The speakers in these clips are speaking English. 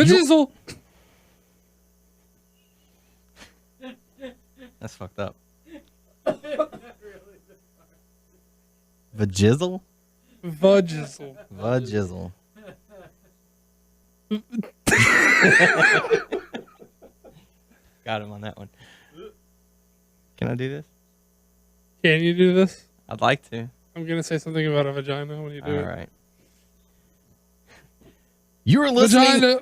Vajizzle. That's fucked up. Vajizzle? Vajizzle. Vajizzle. Got him on that one. Can I do this? Can you do this? I'd like to. I'm going to say something about a vagina when you do it. All right. You're listening. Vagina.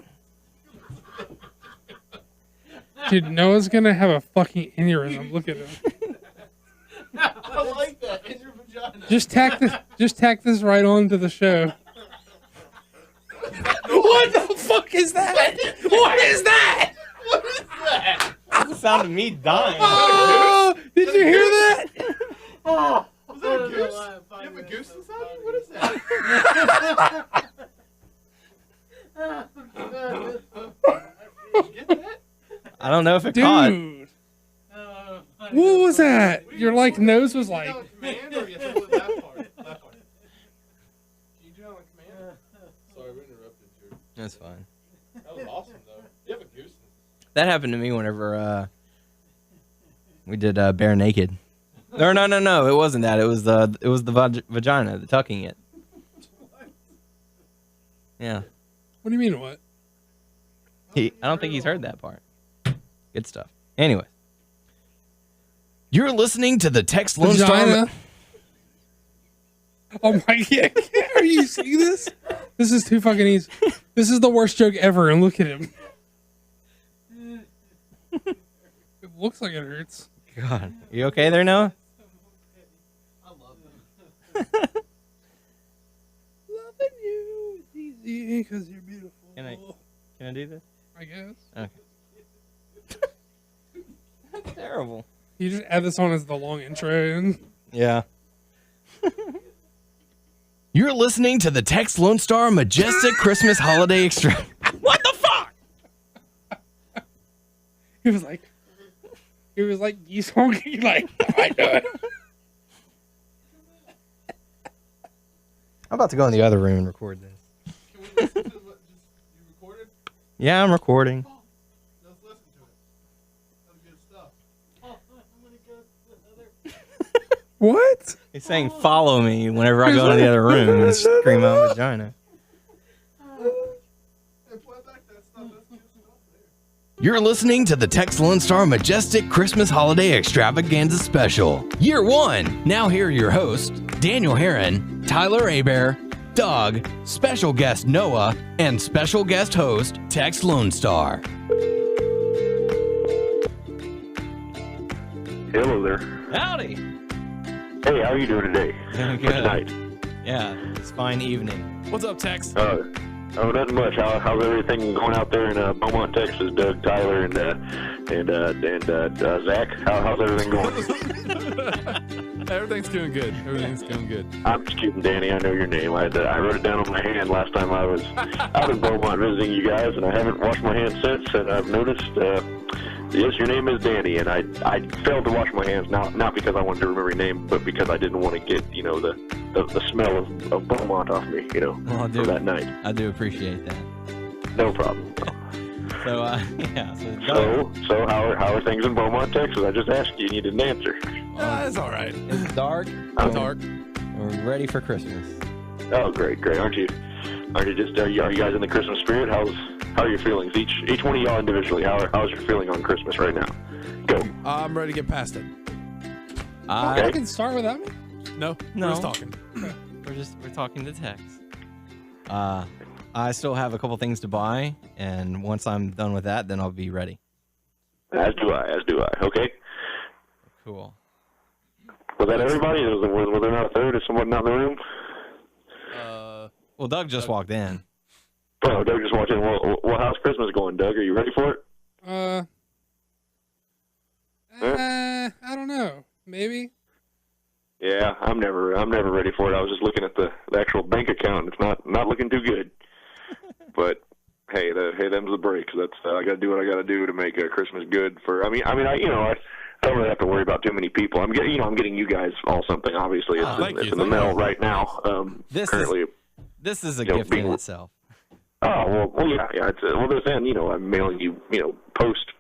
Dude, Noah's going to have a fucking aneurysm. Look at him. I like that. In your vagina. Just tack this right on to the show. What the fuck is that? What is that? What is that? That's the sound of me dying. Oh, did you hear that? Oh, was that a goose? You have a goose inside you? What is that? Get that? I don't know if it caught. Dude. What was that? Your like nose was like. Command or you have to do that part? That part. Can you do it on command? Sorry, we interrupted you. That's fine. That was awesome, though. You have a goose. That happened to me whenever we did Bare Naked. No. It wasn't that. It was the vagina, the tucking it. Yeah. What do you mean what? I don't think he's heard that part. Good stuff. Anyway. You're listening to the Tex Lonestar. Vagina. Oh my god! Are you seeing this? This is too fucking easy. This is the worst joke ever, and look at him. It looks like it hurts. God, you okay there, Noah? I love them. Loving you is easy because you're beautiful. Can I do this? I guess. Okay. That's terrible. You just add this on as the long intro, and Yeah. You're listening to the Tex Lonestar Majestic Christmas Holiday Extra. What the fuck? he was like geese honking, like I know it. I'm about to go in the other room and record this. Can we listen to what you recorded? Yeah, I'm recording. Let's listen to it. That was good stuff. Oh, I'm going to go to the other. What? He's saying follow me whenever I go into the other room and scream out vagina. Hey, play back that stuff. That's good stuff there. You're listening to the Tex Lonestar Majestic Christmas Holiday Extravaganza Special, Year 1. Now here are your hosts, Daniel Heron, Tyler Abear, Doug, special guest Noah, and special guest host, Tex Lonestar. Hello there. Howdy. Hey, how are you doing today? Doing Or good. tonight? Yeah, it's fine evening. What's up, Tex? Oh, nothing much. How's everything going out there in Beaumont, Texas? Doug, Tyler, and Zach. How's everything going? Everything's doing good. Everything's going good. I'm just kidding, Danny. I know your name. I wrote it down on my hand last time I was out in Beaumont visiting you guys, and I haven't washed my hands since. And I've noticed, yes, your name is Danny, and I failed to wash my hands not because I wanted to remember your name, but because I didn't want to get the smell of Beaumont off me, Well, for that night. I do appreciate that. No problem. So, yeah. So how are things in Beaumont, Texas? I just asked you, and you didn't answer. It's all right. It's dark. Dark. We're ready for Christmas. Oh, great. Aren't you just are you guys in the Christmas spirit? How are your feelings? Each one of y'all individually. How's your feeling on Christmas right now? Go. I'm ready to get past it. I can start without me. No. No. We're just talking. We're talking to Tex. I still have a couple things to buy, and once I'm done with that, then I'll be ready. As do I. Okay. Cool. Was that everybody? Was there not a third? Is someone not in the room? Well, Doug just walked in. Oh, Doug just walked in. Well, how's Christmas going, Doug? Are you ready for it? I don't know. Maybe. Yeah, I'm never ready for it. I was just looking at the actual bank account, and it's not looking too good. But hey, them's the breaks. That's I got to do what I got to do to make Christmas good for. I don't really have to worry about too many people. I'm getting you guys all something. Obviously, it's in the mail right now. This currently. is a gift in itself. Oh yeah. It's there's then I'm mailing you post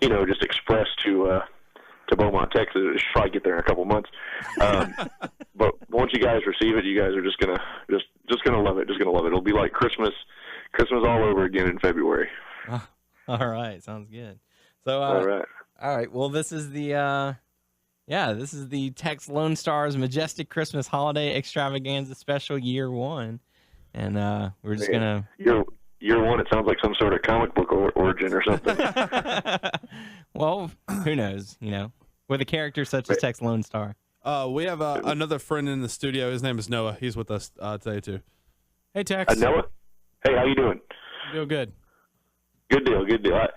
just express to Beaumont, Texas. It should probably get there in a couple months. But once you guys receive it, you guys are just gonna love it. Just gonna love it. It'll be like Christmas all over again in February. All right, sounds good. So All right. Well, this is the this is the Tex Lonestar's Majestic Christmas Holiday Extravaganza Special Year 1, and we're just gonna Year 1. It sounds like some sort of comic book origin or something. Well, who knows? With a character such as Tex Lonestar. We have another friend in the studio. His name is Noah. He's with us today too. Hey, Tex. Noah, hey, how you doing? Feel good. Good deal.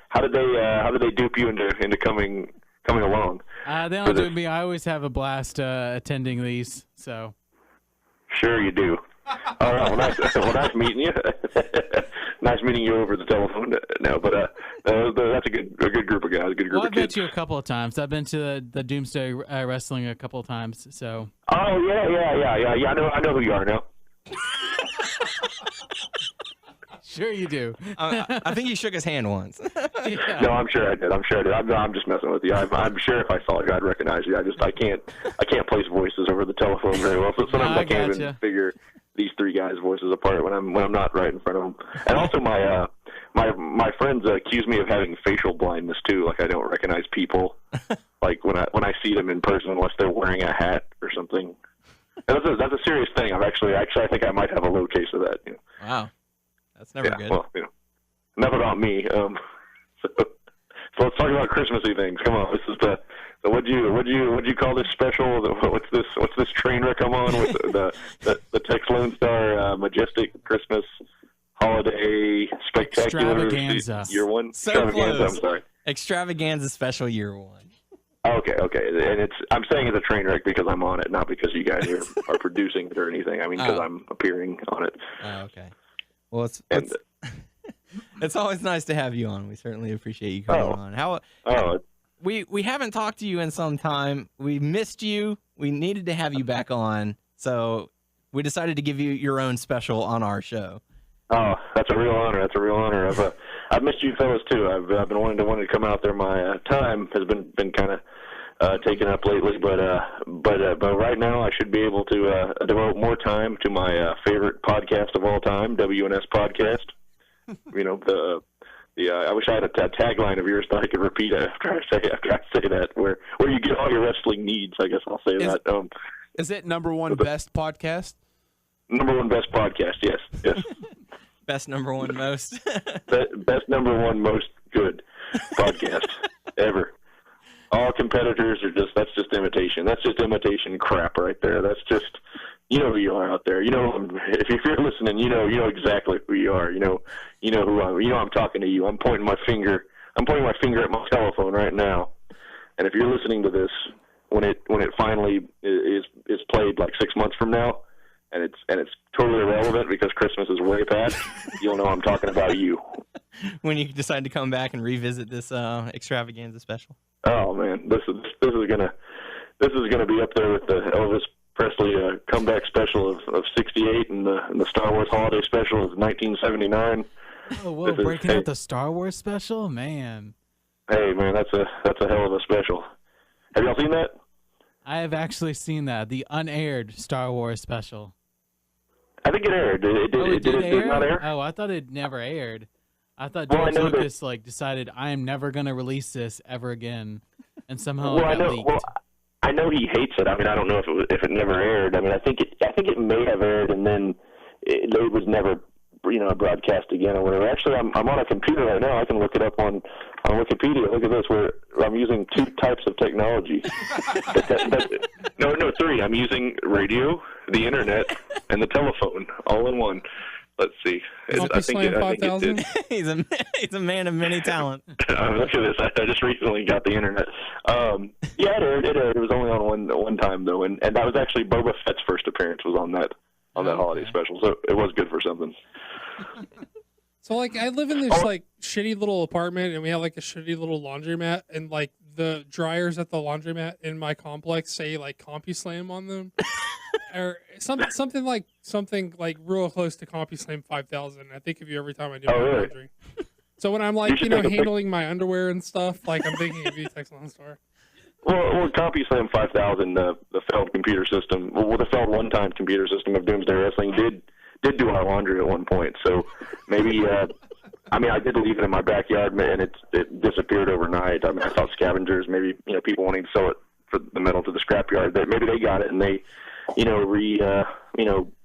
How did they dupe you into coming along? They don't do me. I always have a blast attending these. So. Sure you do. All right. Well, nice meeting you. Nice meeting you over the telephone. No, but that's a good group of guys. A good group of kids. I've met you a couple of times. I've been to the Doomsday Wrestling a couple of times. So. Oh yeah. I know who you are now. Sure you do. I think you shook his hand once. Yeah. No, I'm sure I did. I'm just messing with you. I'm sure if I saw you, I'd recognize you. I can't place voices over the telephone very well. So sometimes I can't even figure these three guys' voices apart when I'm not right in front of them. And also my friends accuse me of having facial blindness too. Like I don't recognize people. Like when I see them in person unless they're wearing a hat or something. And that's a serious thing. Actually I think I might have a low case of that. Wow. That's never good. Well, enough about me. So let's talk about Christmassy things. Come on, this is so what'd you call this special? What's this train wreck I'm on with the Tex Lonestar Majestic Christmas Holiday Spectacular Extravaganza. Year 1? So Extravaganza. close. I'm sorry. Extravaganza Special Year 1. Okay, and I'm saying it's a train wreck because I'm on it, not because you guys are producing it or anything. I mean, because I'm appearing on it. Oh, okay. Well, it's always nice to have you on. We certainly appreciate you coming on. We haven't talked to you in some time. We missed you. We needed to have you back on, so we decided to give you your own special on our show. Oh, that's a real honor. I've missed you fellas too. I've been wanting to come out there. My time has been kind of taken up lately, but right now I should be able to devote more time to my favorite podcast of all time, WNS podcast. I wish I had a tagline of yours that I could repeat after I say that, where you get all your wrestling needs. I guess I'll say that. Is it number one best podcast? Number one best podcast. Yes. Best number one most. Best number one most good podcast ever. All competitors that's just imitation. That's just imitation crap right there. That's just, who you are out there. If you're listening, you know exactly who you are. You know who I'm talking to you. I'm pointing my finger at my telephone right now. And if you're listening to this when it finally is played like 6 months from now, and it's totally irrelevant because Christmas is way past, you'll know I'm talking about you. When you decide to come back and revisit this extravaganza special. Oh man, this is gonna be up there with the Elvis Presley comeback special of '68 and the Star Wars holiday special of 1979. Oh, whoa! Breaking out the Star Wars special, man. Hey man, that's a hell of a special. Have y'all seen that? I have actually seen that, the unaired Star Wars special. I think it aired. Did it not air? Oh, I thought it never aired. I thought George Lucas decided I am never going to release this ever again, and somehow it got leaked. Well, I know he hates it. I mean, I don't know if it never aired. I mean, I think it may have aired, and then it was never broadcast again or whatever. Actually, I'm on a computer right now. I can look it up on Wikipedia. Look at this, where I'm using 2 types of technology. No, 3. I'm using radio, the internet, and the telephone all in one. Let's see. I think it did. He's a man of many talents. Look at this. I just recently got the internet. Yeah, it aired. It was only on one time though, and that was actually Boba Fett's first appearance was on that holiday special. So it was good for something. So like I live in this like shitty little apartment, and we have like a shitty little laundromat, and like the dryers at the laundromat in my complex say like CompuSlam on them. or something like real close to CompuSlam 5000. I think of you every time I do my really? laundry. So when I'm like, handling my underwear and stuff, like I'm thinking of you, Tex Lonestar. Well, CompuSlam 5000, the failed computer system, the failed one-time computer system of Doomsday Wrestling did do our laundry at one point. So maybe, I did leave it in my backyard, and it disappeared overnight. I thought scavengers, maybe people wanting to sell it for the metal to the scrapyard, that maybe they got it and they,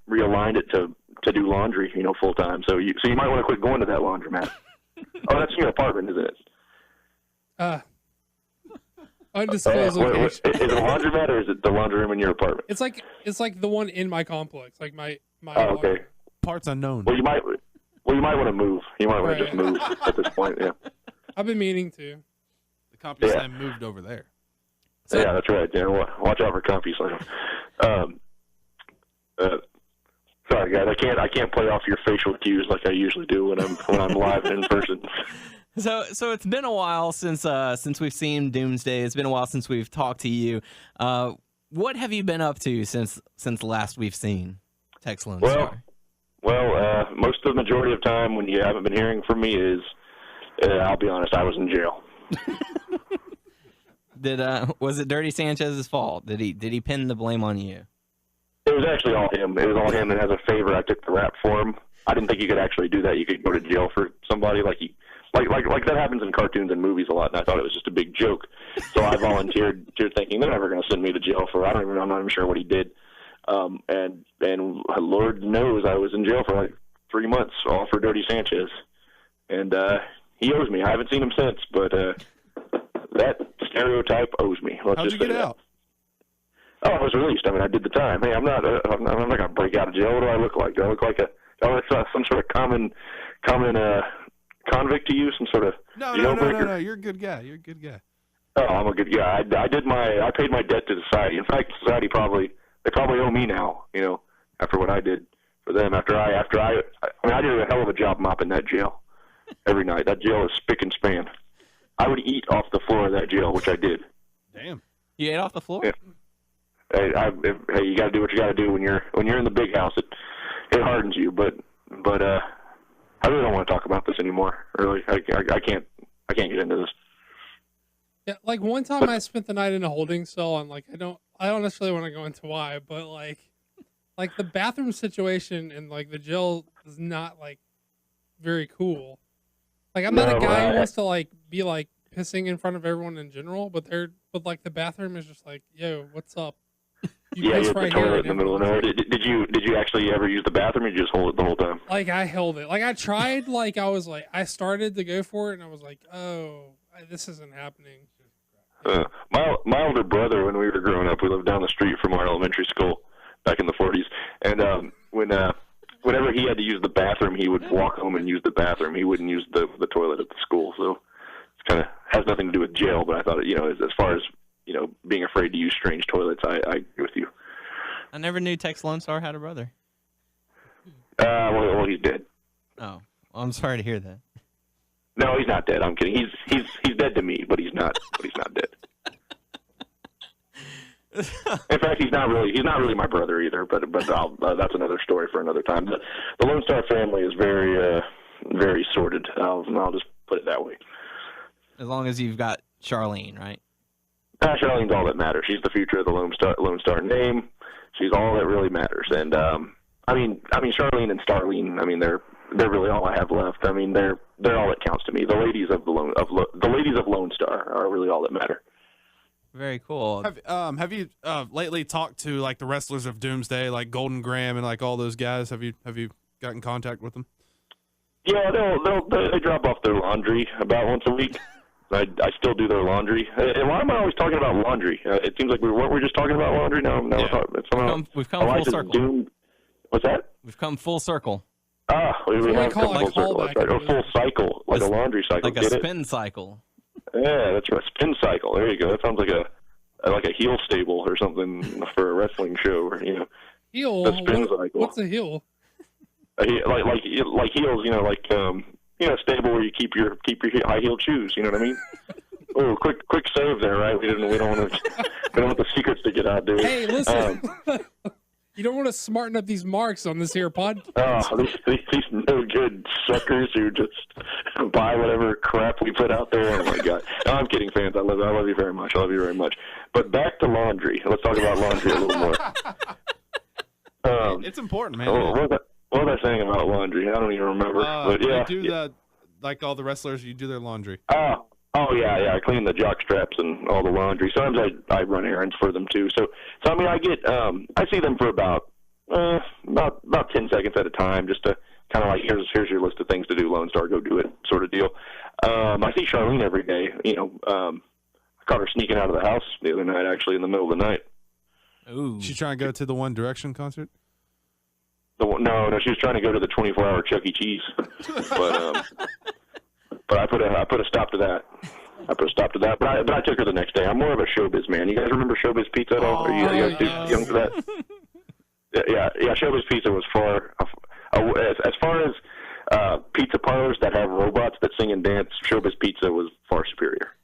realigned it to do laundry, full time. So you might want to quit going to that laundromat. Oh, that's in your apartment, isn't it? Undisclosed location. Is it a laundromat or is it the laundry room in your apartment? It's like the one in my complex, like my. Oh, okay. Parts unknown. Well, you might want to move. You might want to just move at this point. Yeah. I've been meaning to. The CompuSlam moved over there. So, yeah, that's right. Yeah, watch out for CompuSlam. Sorry, guys. I can't play off your facial cues like I usually do when I'm live and in person. So it's been a while since we've seen Doomsday. It's been a while since we've talked to you. What have you been up to since last we've seen Tex Lonestar? Well, most of the majority of time when you haven't been hearing from me is, I'll be honest, I was in jail. Was it Dirty Sanchez's fault? Did he pin the blame on you? It was actually all him. It was all him, and as a favor, I took the rap for him. I didn't think you could actually do that. You could go to jail for somebody like that happens in cartoons and movies a lot, and I thought it was just a big joke. So I volunteered, thinking they're never going to send me to jail for. I'm not even sure what he did. And Lord knows I was in jail for like 3 months, all for Dirty Sanchez. And he owes me. I haven't seen him since, but that stereotype owes me. How'd you get out? Oh, I was released. I did the time. Hey, I'm not going to break out of jail. What do I look like? Do I look like some sort of common convict to you? Some sort of No. You're a good guy. Oh, I'm a good guy. I paid my debt to society. In fact, society they probably owe me now. After what I did for them. I did a hell of a job mopping that jail every night. That jail is spick and span. I would eat off the floor of that jail, which I did. Damn. You ate off the floor? Yeah. Hey, you got to do what you got to do when you're in the big house. It hardens you, but I really don't want to talk about this anymore. Really, I can't get into this. Yeah, like one time I spent the night in a holding cell, and like I don't necessarily want to go into why, but like the bathroom situation and like the jail is not like very cool. Like I'm not a guy who wants to like be like pissing in front of everyone in general, but like the bathroom is just like, yo, what's up? You piss right here in the middle of nowhere. Did you actually ever use the bathroom, or you just hold it the whole time? Like I held it. Like I tried. Like I was like I started to go for it, and I was like, oh, this isn't happening. My older brother, when we were growing up, we lived down the street from our elementary school back in the 40s, and whenever he had to use the bathroom, he would walk home and use the bathroom. He wouldn't use the toilet at the school, so it's kind of has nothing to do with jail. But I thought, as far as being afraid to use strange toilets, I agree with you. I never knew Tex Lonestar had a brother. Well, he's dead. Oh, well, I'm sorry to hear that. No, he's not dead. I'm kidding. He's dead to me, but he's not dead. In fact, he's not really my brother either. But that's another story for another time. The Lone Star family is very very sordid. I'll just put it that way. As long as you've got Charlene, right? Charlene's all that matters. She's the future of the Lone Star name. She's all that really matters. And Charlene and Starlene. They're really all I have left. They're all that counts to me. The ladies of Lone Star are really all that matter. Very cool. Have you lately talked to like the wrestlers of Doomsday, like Golden Graham and like all those guys? Have you got in contact with them? Yeah, they drop off their laundry about once a week. I still do their laundry. And why am I always talking about laundry? It seems like weren't we just talking about laundry? No, yeah. We've come full circle. What's that? We've come full circle. We have come full circle. That's right. Or full cycle, like a laundry cycle. Like a spin cycle. Yeah, that's right. Spin cycle. There you go. That sounds like a heel stable or something for a wrestling show. Or, heel. The spin cycle. What's a heel? Like heels. Stable where you keep your high heel shoes. You know what I mean? Oh, quick save there, right? We don't want the secrets to get out, do we? Hey, listen. You don't want to smarten up these marks on this here pod. Oh, these no good suckers who just buy whatever crap we put out there. Oh my God! No, I'm kidding, fans. I love you very much. I love you very much. But back to laundry. Let's talk about laundry a little more. It's important, man. What was I saying about laundry? I don't even remember. But yeah, you do like all the wrestlers. You do their laundry. Oh yeah. I clean the jock straps and all the laundry. Sometimes I run errands for them too. So I mean, I get I see them for about 10 seconds at a time, just to kind of like here's your list of things to do, Lone Star, go do it, sort of deal. I see Charlene every day. I caught her sneaking out of the house the other night, actually in the middle of the night. Ooh. She trying to go to the One Direction concert? No, she was trying to go to the 24-hour Chuck E. Cheese, but I put a stop to that. But I took her the next day. I'm more of a Showbiz man. You guys remember Showbiz Pizza at all? Are you guys too young for that? Yeah. Showbiz Pizza was far as far as pizza parlors that have robots that sing and dance. Showbiz Pizza was far superior.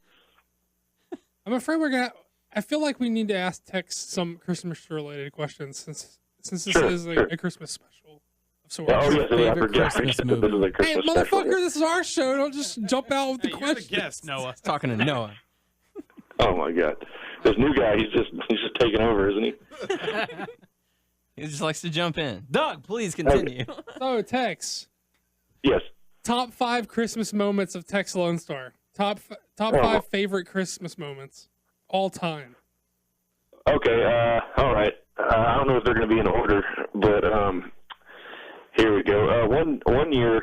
I'm afraid I feel like we need to ask Tex some Christmas-related questions since this is a Christmas special of sorts. Oh yes, Favorite Christmas movie. This is a Christmas Hey, special. motherfucker, this is our show. Don't just jump out with the questions. Yes, Noah. Talking to Noah. Oh my God, this new guy, he's just taking over, isn't he? He just likes to jump in. Doug, please continue. So, Tex, Yes. top 5 Christmas moments of Tex Lonestar. Top 5 favorite Christmas moments all time. Okay. All right. I don't know if they're going to be in order, but here we go. One year,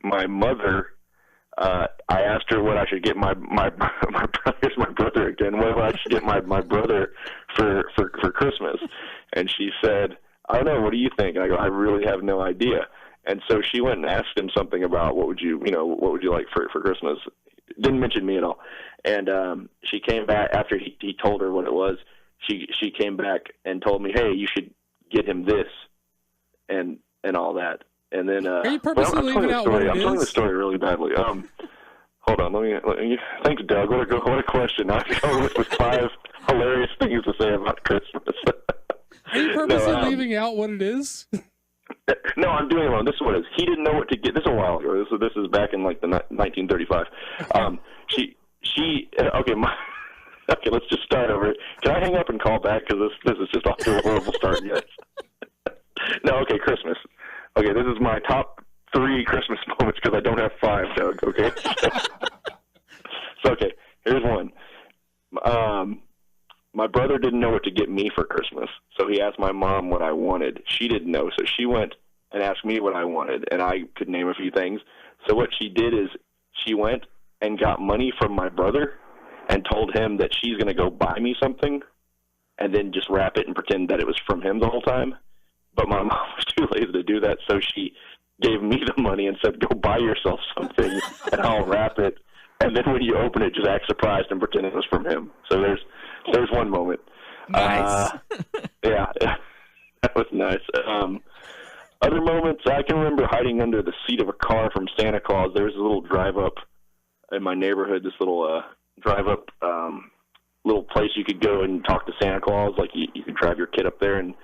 my mother, I asked her what I should get my here's my brother again. What I should get my brother for Christmas, and she said, I don't know. What do you think? And I go, I really have no idea. And so she went and asked him something about what would you like for Christmas. Didn't mention me at all. And she came back after he told her what it was. She came back and told me, hey, you should get him this and all that. And then Are you purposely leaving out what it is? I'm telling the story really badly. Hold on, let me. Thanks, Doug. What a question. I come up with 5 hilarious things to say about Christmas. Are you purposely leaving out what it is? No, I'm doing it wrong. This is what it is. He didn't know what to get. This is a while ago. This is back in like the 1935. Okay, let's just start over. Can I hang up and call back because this is just off to a horrible start yet? No, okay, Christmas. Okay, this is my top 3 Christmas moments because I don't have 5, Doug. Okay. So okay, here's one. My brother didn't know what to get me for Christmas, so he asked my mom what I wanted. She didn't know, so she went and asked me what I wanted, and I could name a few things. So what she did is she went and got money from my brother and told him that she's going to go buy me something and then just wrap it and pretend that it was from him the whole time. But my mom was too lazy to do that, so she gave me the money and said, go buy yourself something, and I'll wrap it. And then when you open it, just act surprised and pretend it was from him. So there's one moment. Nice. Yeah, that was nice. Other moments, I can remember hiding under the seat of a car from Santa Claus. There was a little drive-up in my neighborhood, this little drive-up little place you could go and talk to Santa Claus. Like, you could drive your kid up there, and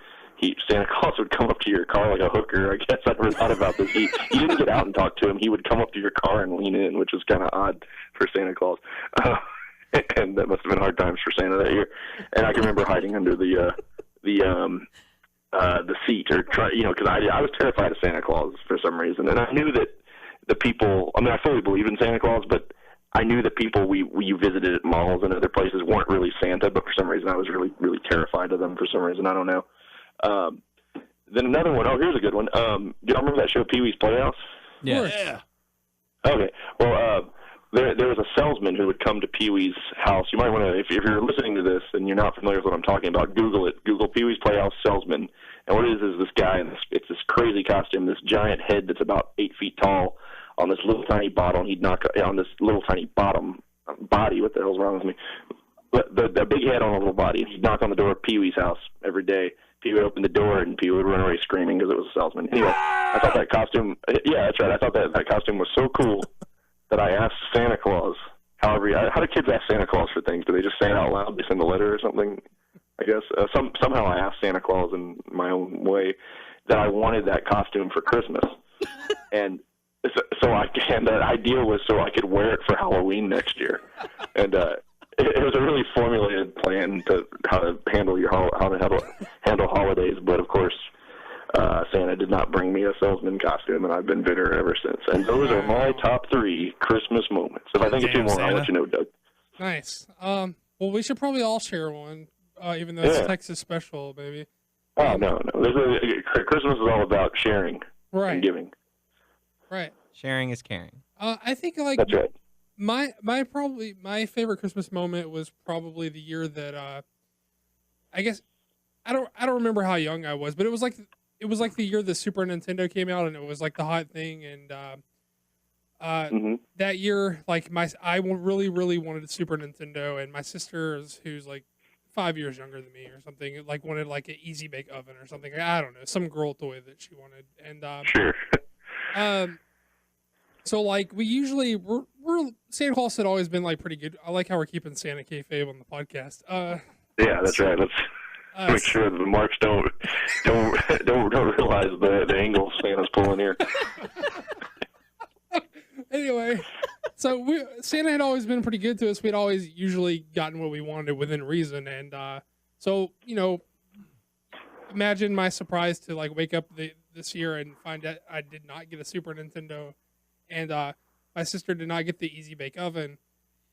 Santa Claus would come up to your car like a hooker. I guess I never thought about this. You didn't get out and talk to him. He would come up to your car and lean in, which was kind of odd for Santa Claus. And that must have been hard times for Santa that year. And I can remember hiding under the seat, or because I was terrified of Santa Claus for some reason, and I knew that the people. I mean, I fully believe in Santa Claus, but I knew that people we visited at malls and other places weren't really Santa, but for some reason I was really, really terrified of them for some reason. I don't know. Then another one. Oh, here's a good one. Do y'all remember that show Pee-wee's Playhouse? Yeah. Okay. Well, there was a salesman who would come to Pee-wee's house. You might want to, if you're listening to this and you're not familiar with what I'm talking about, Google it. Google Pee-wee's Playhouse salesman. And what it is this guy, and it's this crazy costume, this giant head that's about 8 feet tall on this little tiny bottle. And he'd knock on this little tiny body. What the hell's wrong with me? The big head on a little body. He'd knock on the door of Pee-wee's house every day. Pee would open the door, and Pee would run away screaming because it was a salesman. Anyway, I thought that costume, yeah, that's right. I thought that costume was so cool that I asked Santa Claus. However, how do kids ask Santa Claus for things? Do they just say it out loud? They send a letter or something? I guess somehow I asked Santa Claus in my own way that I wanted that costume for Christmas, and the idea was so I could wear it for Halloween next year, and it was a really formulated plan to how to handle holidays. But of course, Santa did not bring me a salesman costume, and I've been bitter ever since. And those are my top 3 Christmas moments. If I think of 2 more, I'll let you know, Doug. Nice. Well, we should probably all share one, even though it's Texas special, maybe. Oh, no. Christmas is all about sharing and giving. Right. Sharing is caring. I think That's right. My favorite Christmas moment was probably the year that I guess I don't remember how young I was, but it was like the year the Super Nintendo came out, and it was like the hot thing, and that year, like I really wanted a Super Nintendo, and my sister, who's like 5 years younger than me or something, like wanted like an Easy Bake Oven or something. I don't know, some girl toy that she wanted, and sure. So like we're Santa Claus had always been like pretty good. I like how we're keeping Santa kayfabe on the podcast. Yeah, that's right. Let's make sure that the marks don't realize the angle Santa's pulling here. Anyway, so Santa had always been pretty good to us. We'd always usually gotten what we wanted within reason, and so imagine my surprise to like wake up this year and find out I did not get a Super Nintendo, and my sister did not get the Easy Bake Oven,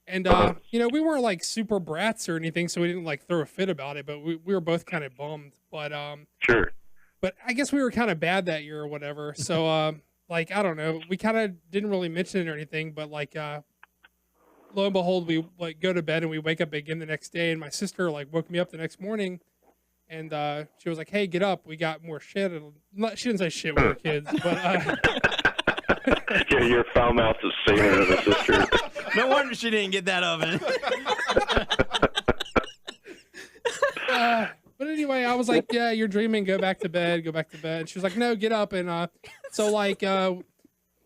and we weren't like super brats or anything, so we didn't like throw a fit about it, but we were both kind of bummed. But sure. But I guess we were kind of bad that year or whatever. So like I don't know, we kind of didn't really mention it or anything, but like lo and behold, we like go to bed and we wake up again the next day, and my sister like woke me up the next morning, and she was like, "Hey, get up, we got more shit." And she didn't say shit when we were kids, but your foul mouth is Santa and the sister. No wonder she didn't get that oven. But anyway, I was like, "Yeah, you're dreaming. Go back to bed. Go back to bed." And she was like, "No, get up." And so like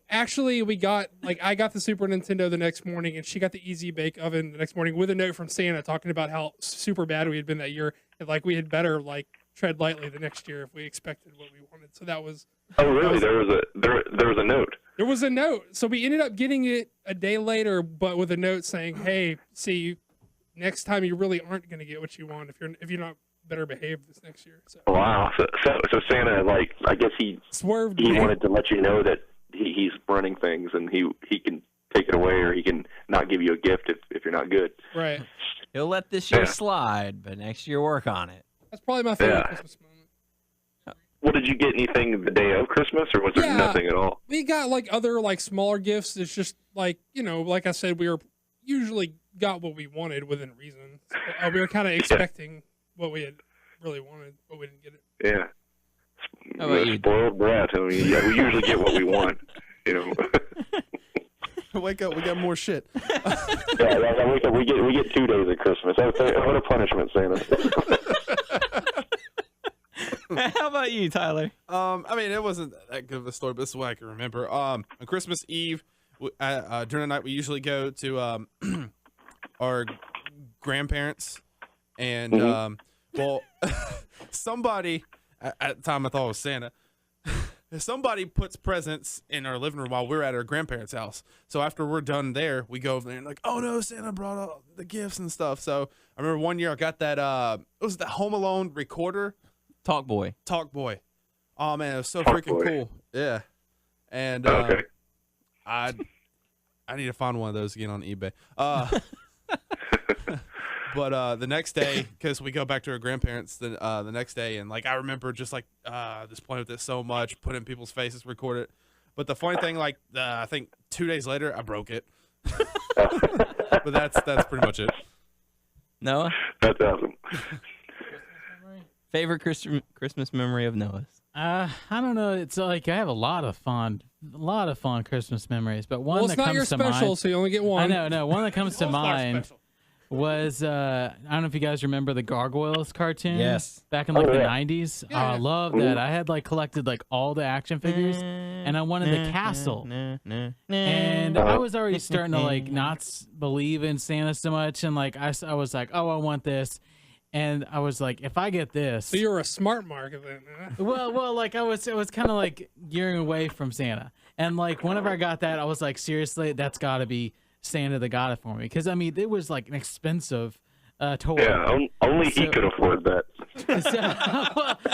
actually I got the Super Nintendo the next morning, and she got the Easy Bake Oven the next morning with a note from Santa talking about how super bad we had been that year, and like we had better like tread lightly the next year if we expected what we wanted. So that was. Oh really? There was a note. There was a note. So we ended up getting it a day later, but with a note saying, "Hey, see, next time you really aren't going to get what you want if you're not better behaved this next year." So. Wow. So Santa, like, I guess he swerved. He wanted to let you know that he's running things, and he can take it away, or he can not give you a gift if you're not good. Right. He'll let this year slide, but next year work on it. That's probably my favorite Christmas moment. Well, did you get anything the day of Christmas, or was there nothing at all? We got like other like smaller gifts. It's just like, like I said, we were usually got what we wanted within reason. So, we were kind of expecting what we had really wanted, but we didn't get it. Yeah. How about you? Spoiled brat. I mean, we usually get what we want, Wake up, we got more shit. I wake up, we get 2 days of Christmas. What a punishment, Santa. How about you, Tyler? I mean, it wasn't that good of a story, but this is what I can remember. On Christmas Eve, during the night, we usually go to our grandparents, and well, somebody at the time I thought it was Santa. Somebody puts presents in our living room while we're at our grandparents' house. So after we're done there, we go over there and like, oh no, Santa brought all the gifts and stuff. So I remember one year I got that it was the Home Alone recorder. Talk Boy. Oh man, it was so freaking cool. Yeah. And okay. I need to find one of those again on eBay. But the next day, because we go back to our grandparents the next day, and like I remember just like just playing with it so much, put it in people's faces, record it. But the funny thing, like I think 2 days later, I broke it. But that's pretty much it. Noah? That's awesome. Favorite Christmas memory of Noah's? I don't know. It's like I have a lot of fond Christmas memories, but one that not comes your to special, mind. so you only get one. I know. One that comes to mind was I don't know if you guys remember the Gargoyles cartoon. Yes. Back in like the 90s. I love that. I had like collected like all the action figures, and I wanted the castle. And I was already starting to like not believe in Santa so much, and like I was like, oh, I want this. And I was like, if I get this, So you were a smart mark then. Huh? well, like it was kind of like gearing away from Santa. And like whenever I got that, I was like, seriously, that's got to be Santa that got it for me. Because I mean, it was like an expensive toy. Yeah, only he could afford that. So,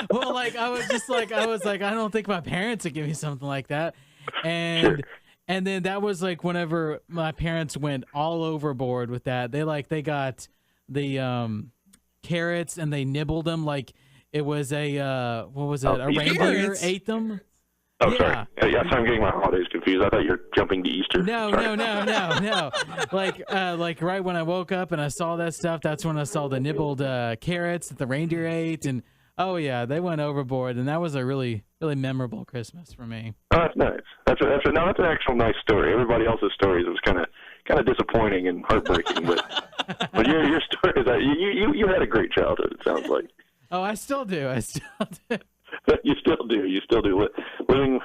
well, like I was like, I don't think my parents would give me something like that. And and then that was like whenever my parents went all overboard with that. They got the carrots and they nibbled them like it was a what was it? A reindeer carrots? ate them. Oh, Yeah. sorry. Yeah, I'm getting my holidays confused. I thought you were jumping to Easter. No. Like right when I woke up and I saw that stuff, that's when I saw the nibbled carrots that the reindeer ate, and oh yeah, they went overboard, and that was a really memorable Christmas for me. Oh, that's nice. That's an actual nice story. Everybody else's stories was kind of disappointing and heartbreaking, but your story is that you had a great childhood. It sounds like. Oh, I still do. You still do. Living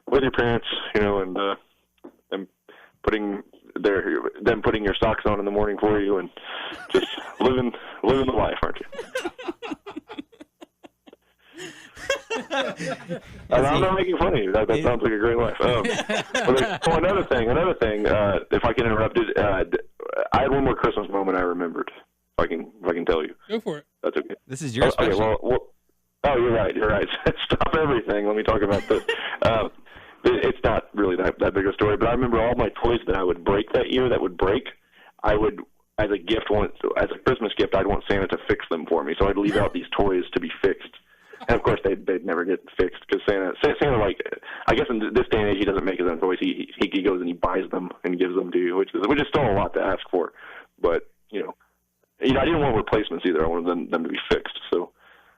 with your parents, and putting them putting your socks on in the morning for you, and just living the life, aren't you? I'm not making fun of you. That sounds like a great life. Another thing. If I can interrupt it, I had one more Christmas moment I remembered. If I can tell you. Go for it. That's okay. This is your Okay, special. well, you're right. Stop everything. Let me talk about this. It's not really that big a story, but I remember all my toys that I would break that year I would, as a gift, as a Christmas gift, I'd want Santa to fix them for me. So I'd leave out these toys to be fixed. And, of course, they'd never get fixed because Santa, like, I guess in this day and age, he doesn't make his own toys. He goes and he buys them and gives them to you, which is still a lot to ask for. But, I didn't want replacements either. I wanted them to be fixed. So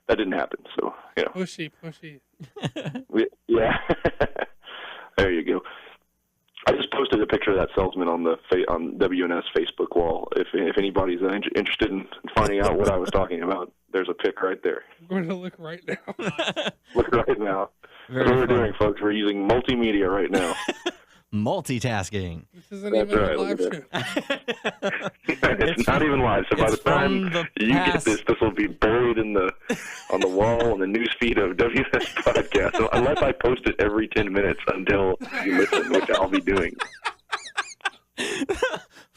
that didn't happen. So, Pushy. Yeah. There you go. I just posted a picture of that salesman on WNS Facebook wall. If anybody's interested in finding out what I was talking about, there's a pic right there. I'm going to look right now. Look right now. Very That's what we're funny. doing, folks. We're using multimedia right now. Multitasking. This isn't That's even right, a live look show. at It's not even live. So by the it's time from the you past. get this will be buried on the wall in the news feed of WNS podcast. So unless I post it every 10 minutes until you listen, which I'll be doing.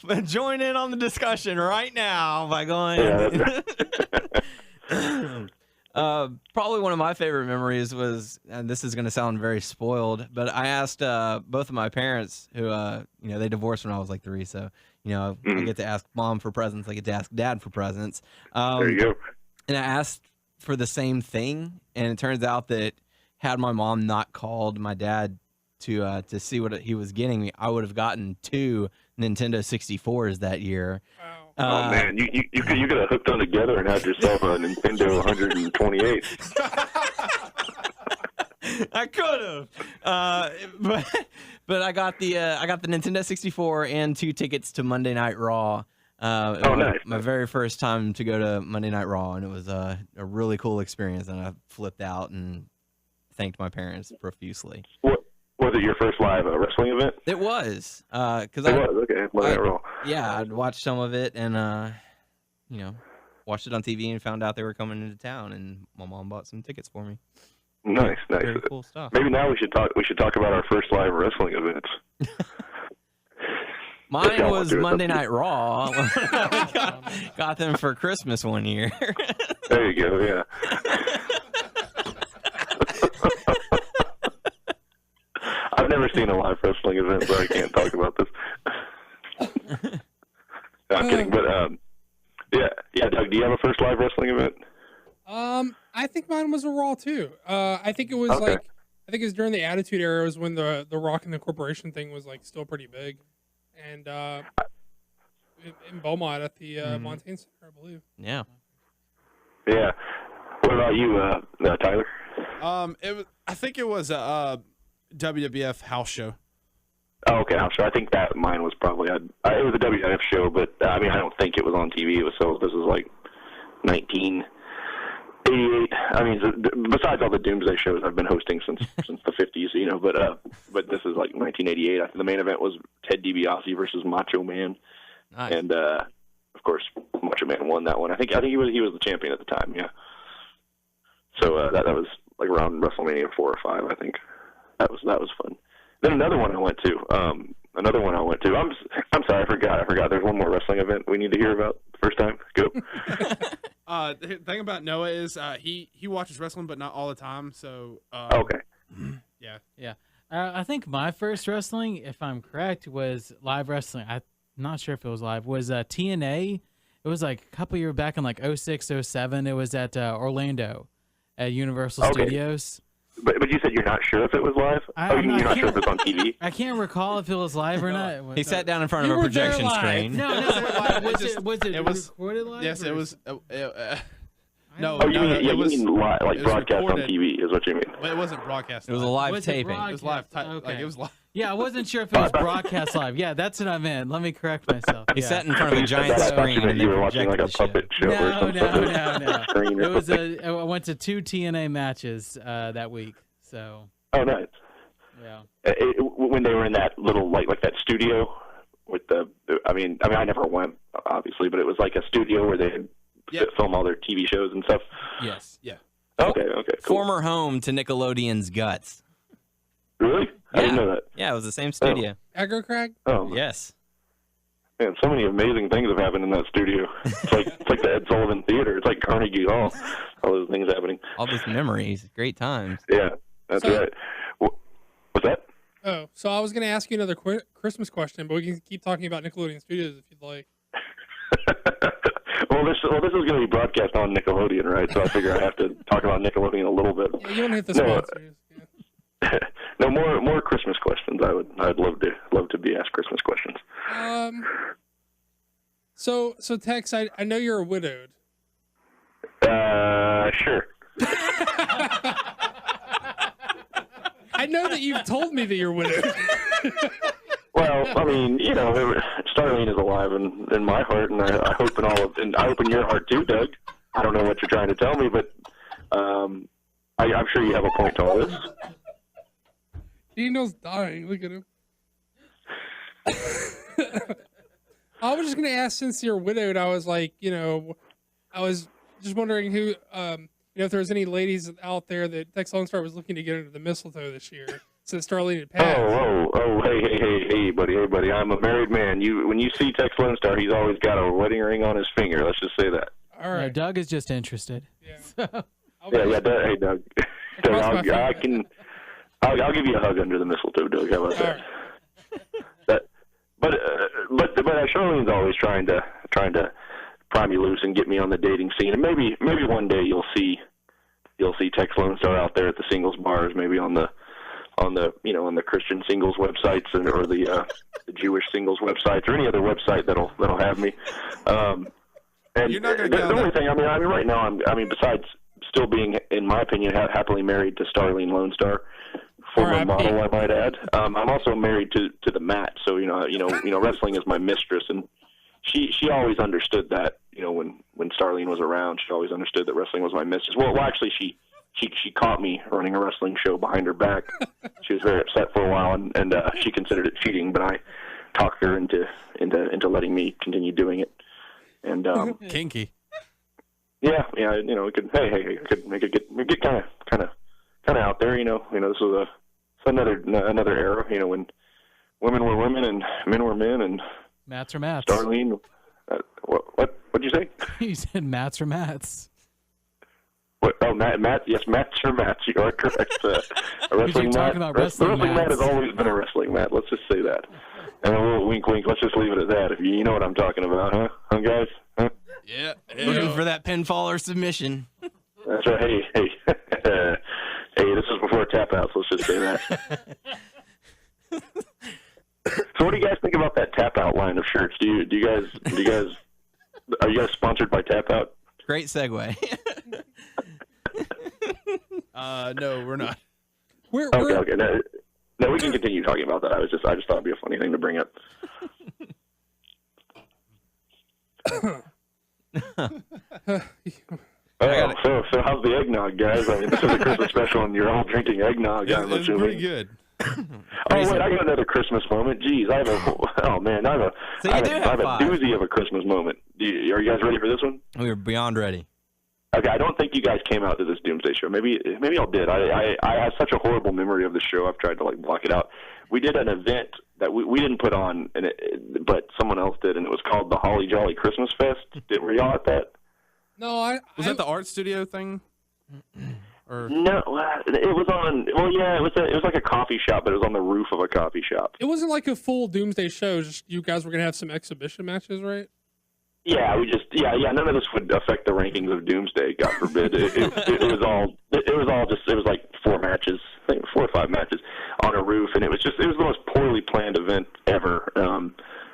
But join in on the discussion right now by going. Yeah, that's right. Probably one of my favorite memories was, and this is going to sound very spoiled, but I asked both of my parents, who they divorced when I was like 3, so I get to ask mom for presents, I get to ask dad for presents. There you go. And I asked for the same thing, and it turns out that had my mom not called my dad to see what he was getting me, I would have gotten 2 Nintendo 64s that year. Wow. Oh man, you could have hooked them together and had yourself a Nintendo 128. I could have, but I got the Nintendo 64 and 2 tickets to Monday Night Raw. It was nice. my very first time to go to Monday Night Raw, and it was a really cool experience. And I flipped out and thanked my parents profusely. What was it? Your first live wrestling event? It was because It was okay. Monday Night Raw. Yeah, I'd watched some of it and watched it on TV and found out they were coming into town, and my mom bought some tickets for me. Nice. Very cool stuff. Maybe now we should talk about our first live wrestling events. Mine was Monday Night Raw. got them for Christmas one year. There you go. Yeah. I've never seen a live wrestling event, so I can't talk about this. No, I'm kidding, but yeah. Doug, do you have a first live wrestling event? I think mine was a Raw too. I think it was Okay. I think it was during the Attitude Era was when the Rock and the Corporation thing was like still pretty big, and in Beaumont at the Montaigne Center, I believe. Yeah. Yeah. What about you, Tyler? I think it was a WWF house show. Oh, okay. I'm sure. I think that mine was probably it was a WNF show, but I don't think it was on TV. It was this was like 1988. Besides all the Doomsday shows I've been hosting since the 50s, but this is like 1988. I think the main event was Ted DiBiase versus Macho Man, Nice. and of of course, Macho Man won that one. I think he was the champion at the time. Yeah. So that was like around WrestleMania 4 or 5. I think that was fun. Then another one I went to. I'm sorry, I forgot. There's one more wrestling event we need to hear about the first time. Go. The thing about Noah is he watches wrestling, but not all the time. So Okay. Yeah. I think my first wrestling, if I'm correct, was live wrestling. I'm not sure if it was live. Was TNA. It was like a couple years back in like 06, 07. It was at Orlando at Universal Studios. But you said you're not sure if it was live? You're not sure if it's on TV? I can't recall if it was live or not. He sat down in front of a projection screen. No. Was it recorded live? Yes, it was. No, you mean live, like broadcast on recorded. TV is what you mean. But it wasn't broadcast. It was a live taping. It was live. Okay. Like it was live. Yeah, I wasn't sure if it was broadcast live. Yeah, that's what I meant. Let me correct myself. He Yeah. sat in front of a giant I thought screen and you they were watching like a projected the show. puppet show or something. No. Screen or It was something. I went to 2 TNA matches that week. So Oh, nice. yeah. When they were in that little like that studio with I mean I never went obviously, but it was like a studio where they film all their TV shows and stuff. Yes. Yeah. Okay, cool. Former home to Nickelodeon's Guts. Really? I didn't know that. Yeah, it was the same studio. Aggro Crag? Oh, Yes. man, so many amazing things have happened in that studio. It's like the Ed Sullivan Theater. It's like Carnegie Hall. All those things happening. All these memories. Great times. Yeah, that's right. What's that? Oh, so I was going to ask you another Christmas question, but we can keep talking about Nickelodeon Studios if you'd like. Well, this is going to be broadcast on Nickelodeon, right? So I figure I have to talk about Nickelodeon a little bit. Yeah, you want to hit the sponsors. Yeah. No more Christmas questions. I'd love to be asked Christmas questions. So Tex, I know you're widowed. Sure. I know that you've told me that you're widowed. Well, I mean, Starlene is alive in my heart, and I hope and I hope in your heart too, Doug. I don't know what you're trying to tell me, but I'm sure you have a point to all this. Dino's dying. Look at him. I was just gonna ask, since you're widowed, I was like, I was just wondering who, if there was any ladies out there that Tex Lonestar was looking to get under the mistletoe this year, since Starlene had passed. Hey, buddy. I'm a married man. When you see Tex Lonestar, he's always got a wedding ring on his finger. Let's just say that. All right. No, Doug is just interested. Yeah. Yeah. Hey, Doug. I'll give you a hug under the mistletoe, Doug. How about that? Right. But Charlene's always trying to pry me loose and get me on the dating scene, and maybe one day you'll see Tex Lonestar out there at the singles bars, maybe on the Christian singles websites or the Jewish singles websites or any other website that'll have me. And You're not gonna the get on only that. thing right now besides still being, in my opinion, happily married to Starlene Lonestar, former R.I.P. model, I might add. I'm also married to the mat, so wrestling is my mistress, and she always understood that. When Starlene was around, she always understood that wrestling was my mistress. Well, actually, she caught me running a wrestling show behind her back. She was very upset for a while, and she considered it cheating, but I talked her into letting me continue doing it. And Kinky. yeah, it could. Hey, it could make it get kind of out there. This was another era. When women were women and men were men, and Mats or Mats. Starlene. What'd you say? You said Mats or Mats. What? Oh, Matt. Yes, Mats or Mats. You are correct. A wrestling mat. talking about wrestling mat mats. has always been a wrestling mat. Let's just say that. And a little wink, wink. Let's just leave it at that. If you know what I'm talking about, huh, guys? Huh? Yeah. Looking for that pinfall or submission. That's right. Hey. Hey, this is before tap outs. Let's just say that. So, what do you guys think about that tap out line of shirts? Do you guys are you guys sponsored by Tap Out? Great segue. No, we're not. Okay. No, we can continue talking about that. I just thought it'd be a funny thing to bring up. So how's the eggnog, guys? I mean, this is a Christmas special, and you're all drinking eggnog. I'm It's assuming. pretty good. Oh wait, I got another Christmas moment. Jeez, I have a oh man, I have a So you I do have, have I have a five. doozy of a Christmas moment. Are you guys ready for this one? We were beyond ready. Okay, I don't think you guys came out to this Doomsday show. Maybe y'all did. I have such a horrible memory of the show. I've tried to like block it out. We did an event that we didn't put on, but someone else did, and it was called the Holly Jolly Christmas Fest. Were y'all at that? No, Was that the art studio thing? Or No, it was on. Well, yeah, it was like a coffee shop, but it was on the roof of a coffee shop. it wasn't like a full Doomsday show. Just you guys were gonna have some exhibition matches, right? Yeah, none of this would affect the rankings of Doomsday. God forbid. It was all like 4 matches, I think 4 or 5 matches on a roof, and it was the most poorly planned event ever. And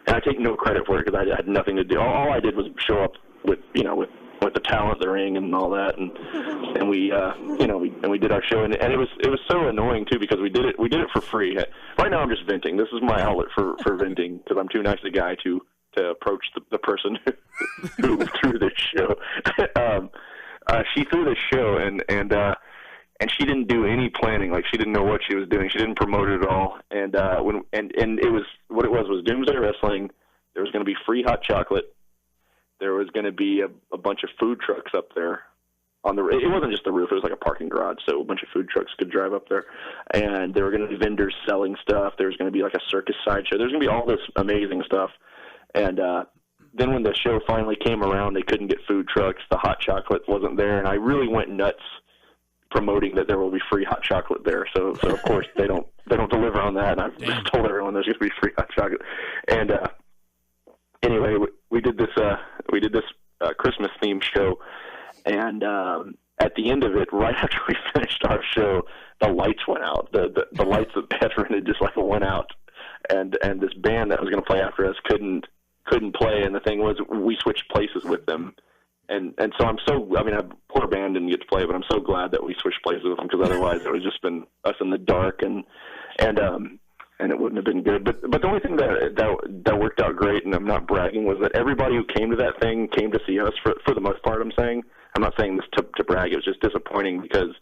I take no credit for it because I had nothing to do. All I did was show up with the talent, the ring, and all that, and we did our show, and it was so annoying too because we did it for free. Right now I'm just venting. This is my outlet for venting because I'm too nice a guy to approach the person who threw this show. She threw this show, and she didn't do any planning. Like, she didn't know what she was doing. She didn't promote it at all. And it was what it was Doomsday Wrestling. There was going to be free hot chocolate. There was going to be a bunch of food trucks up there on the. It wasn't just the roof; it was like a parking garage, so a bunch of food trucks could drive up there. And there were going to be vendors selling stuff. There was going to be like a circus sideshow. There's going to be all this amazing stuff. And then when the show finally came around, they couldn't get food trucks. The hot chocolate wasn't there, and I really went nuts promoting that there will be free hot chocolate there. So of course they don't deliver on that. And I've just told everyone there's going to be free hot chocolate. And anyway, we did this Christmas themed show, and at the end of it, right after we finished our show, the lights went out. The lights that they had rented just like went out, and this band that was going to play after us couldn't play. And the thing was, we switched places with them. And so a poor band didn't get to play, but I'm so glad that we switched places with them, because otherwise it would have just been us in the dark, and it wouldn't have been good. But the only thing that worked out great, and I'm not bragging, was that everybody who came to that thing came to see us for the most part. I'm not saying this to brag. It was just disappointing because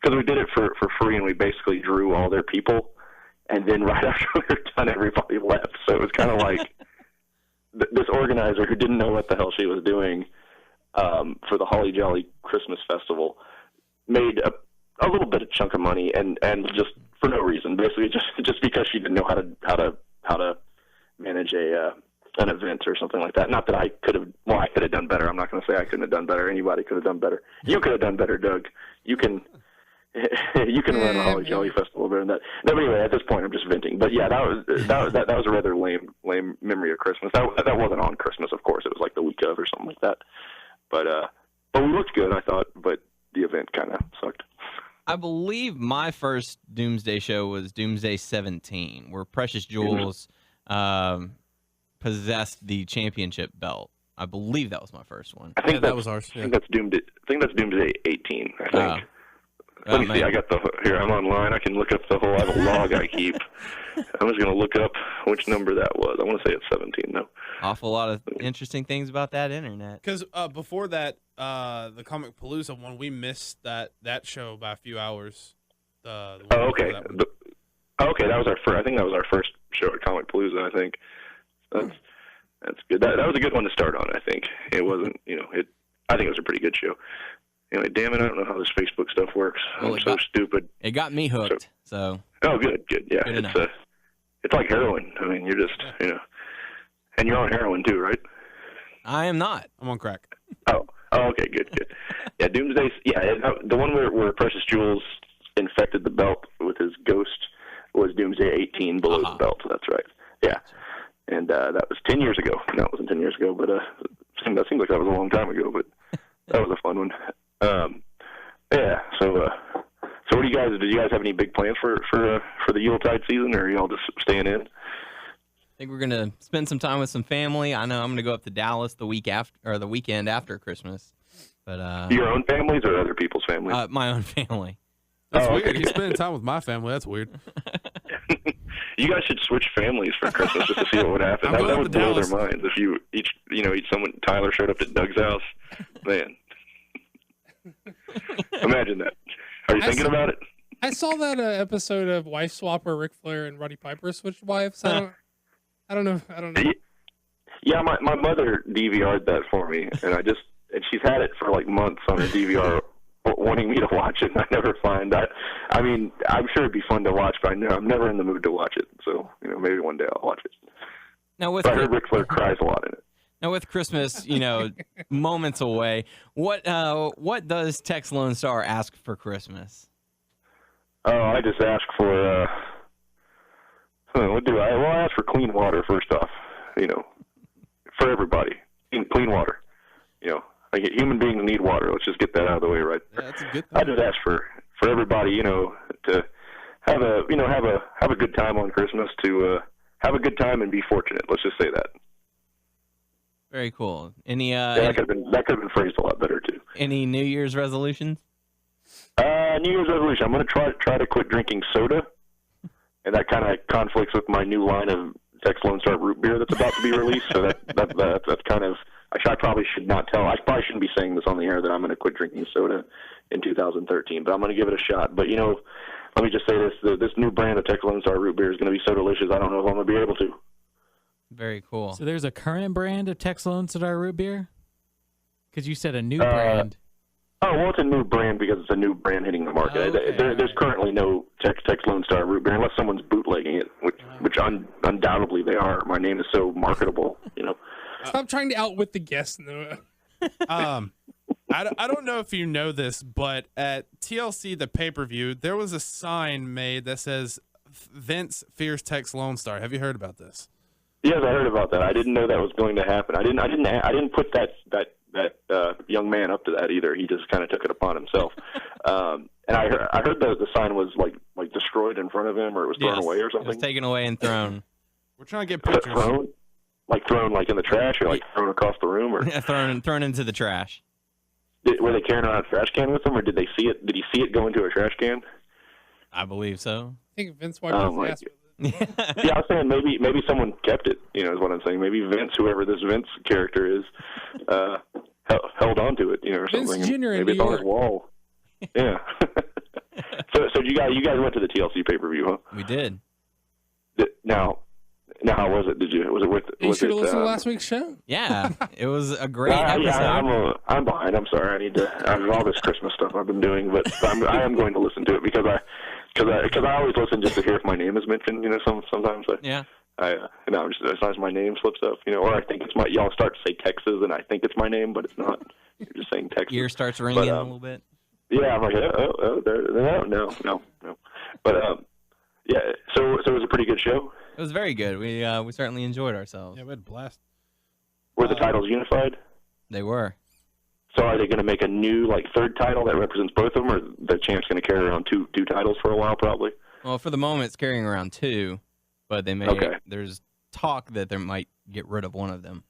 we did it for free, and we basically drew all their people, and then right after we were done, everybody left. So it was kind of like this organizer who didn't know what the hell she was doing for the Holly Jolly Christmas Festival made a little bit of chunk of money, and just for no reason, basically just because she didn't know how to manage an event or something like that. Not that I could have done better. I'm not going to say I couldn't have done better. Anybody could have done better. You could have done better, Doug. You can run a Holly Jolly Festival better than that. No, but anyway, at this point, I'm just venting. But yeah, that was a rather lame memory of Christmas. That wasn't on Christmas, of course. It was like the week of or something like that. But we looked good, I thought. But the event kind of sucked. I believe my first Doomsday show was Doomsday 17, where Precious Jewels possessed the championship belt. I believe that was my first one. I think that was ours. Yeah. I think that's Doomsday 18. I think. Let me see. I got here. I'm online. I can look up I have a log I keep. I'm just going to look up which number that was. I want to say it's 17. No. Awful lot of interesting things about that internet. Because before that, the Comic Palooza one, we missed that show by a few hours. Okay. Okay, that was our first. I think that was our first show at Comic Palooza. I think that's good. That was a good one to start on. I think it wasn't. I think it was a pretty good show. Anyway, damn it, I don't know how this Facebook stuff works. Well, I'm so stupid. It got me hooked. So. Oh, good. Yeah, Good it's like heroin. I mean, you're just and you're on heroin too, right? I am not. I'm on crack. Oh, okay, good. Yeah, Doomsday. Yeah, the one where Precious Jewels infected the belt with his ghost was Doomsday 18 below the belt. That's right. Yeah, and that was 10 years ago. No, it wasn't 10 years ago, but that seems like that was a long time ago. But that was a fun one. Yeah. So what do you guys? Did you guys have any big plans for the Yuletide season, or are y'all just staying in? I think we're gonna spend some time with some family. I know I'm gonna go up to Dallas the weekend after Christmas. But your own families or other people's families? My own family. That's weird. Okay. He's spending time with my family. That's weird. You guys should switch families for Christmas just to see what would happen. That would blow their minds if you each Tyler showed up at Doug's house. Man, imagine that. Are you thinking about it? I saw that episode of Wife Swap where Ric Flair and Roddy Piper switched wives. I don't know. Yeah, my mother DVR'd that for me, and she's had it for like months on a DVR, wanting me to watch it. And I never find that. I mean, I'm sure it'd be fun to watch, but I'm never in the mood to watch it. So maybe one day I'll watch it. Now I heard Ric Flair cries a lot in it. Now with Christmas, moments away, what does Tex Lonestar ask for Christmas? Oh, I just ask for what do I? Well, I ask for clean water first off. For everybody, clean water. Like human beings need water. Let's just get that out of the way, right? Yeah, that's a good thing. I just ask for everybody, to have a good time on Christmas, to have a good time and be fortunate. Let's just say that. Very cool. Any that could have been phrased a lot better too. Any New Year's resolutions? New Year's resolution. I'm going to try to quit drinking soda, and that kind of conflicts with my new line of Tex Lonestar root beer that's about to be released. So that's kind of. I probably should not tell. I probably shouldn't be saying this on the air that I'm going to quit drinking soda in 2013, but I'm going to give it a shot. But let me just say this: this new brand of Tex Lonestar root beer is going to be so delicious. I don't know if I'm going to be able to. Very cool. So there's a current brand of Tex Lonestar root beer? Because you said a new brand. Oh, well, it's a new brand because it's a new brand hitting the market. Okay, there's currently no Tex Lonestar root beer unless someone's bootlegging it, which undoubtedly they are. My name is so marketable, Stop trying to outwit the guest, Noah. I don't know if you know this, but at TLC, the pay-per-view, there was a sign made that says Vince fears Tex Lonestar. Have you heard about this? Yes, I heard about that. I didn't know that was going to happen. I didn't put that young man up to that either. He just kind of took it upon himself. And I heard the sign was like destroyed in front of him, or it was thrown away or something. It was taken away and thrown. We're trying to get pictures. Thrown in the trash, or thrown across the room, or thrown into the trash. Were they carrying around a trash can with them, or did they see it? Did he see it go into a trash can? I believe so. I think Vince wiped his ass with it. Yeah, I was saying maybe someone kept it. Is what I'm saying. Maybe Vince, whoever this Vince character is, held on to it. Or Vince something. Jr. in Maybe New it's on York. his wall. Yeah. So you guys went to the TLC pay-per-view, huh? We did. Now how was it? Was it worth? You should have listened to last week's show. Yeah, it was a great episode. Yeah, I'm behind. I'm sorry. I need to. I have all this Christmas stuff I've been doing, but I am going to listen to it because I always listen just to hear if my name is mentioned. Sometimes. Yeah. Sometimes my name slips up. Or I think it's y'all start to say Texas, and I think it's my name, but it's not. You're just saying Texas. Ear starts ringing a little bit. Yeah, I'm like, no. But yeah. So it was a pretty good show. It was very good. We certainly enjoyed ourselves. Yeah, we had a blast. Were the titles unified? They were. So are they going to make a new third title that represents both of them, or the champ's going to carry around two titles for a while, probably? Well, for the moment, it's carrying around two, but they may. Okay. There's talk that they might get rid of one of them.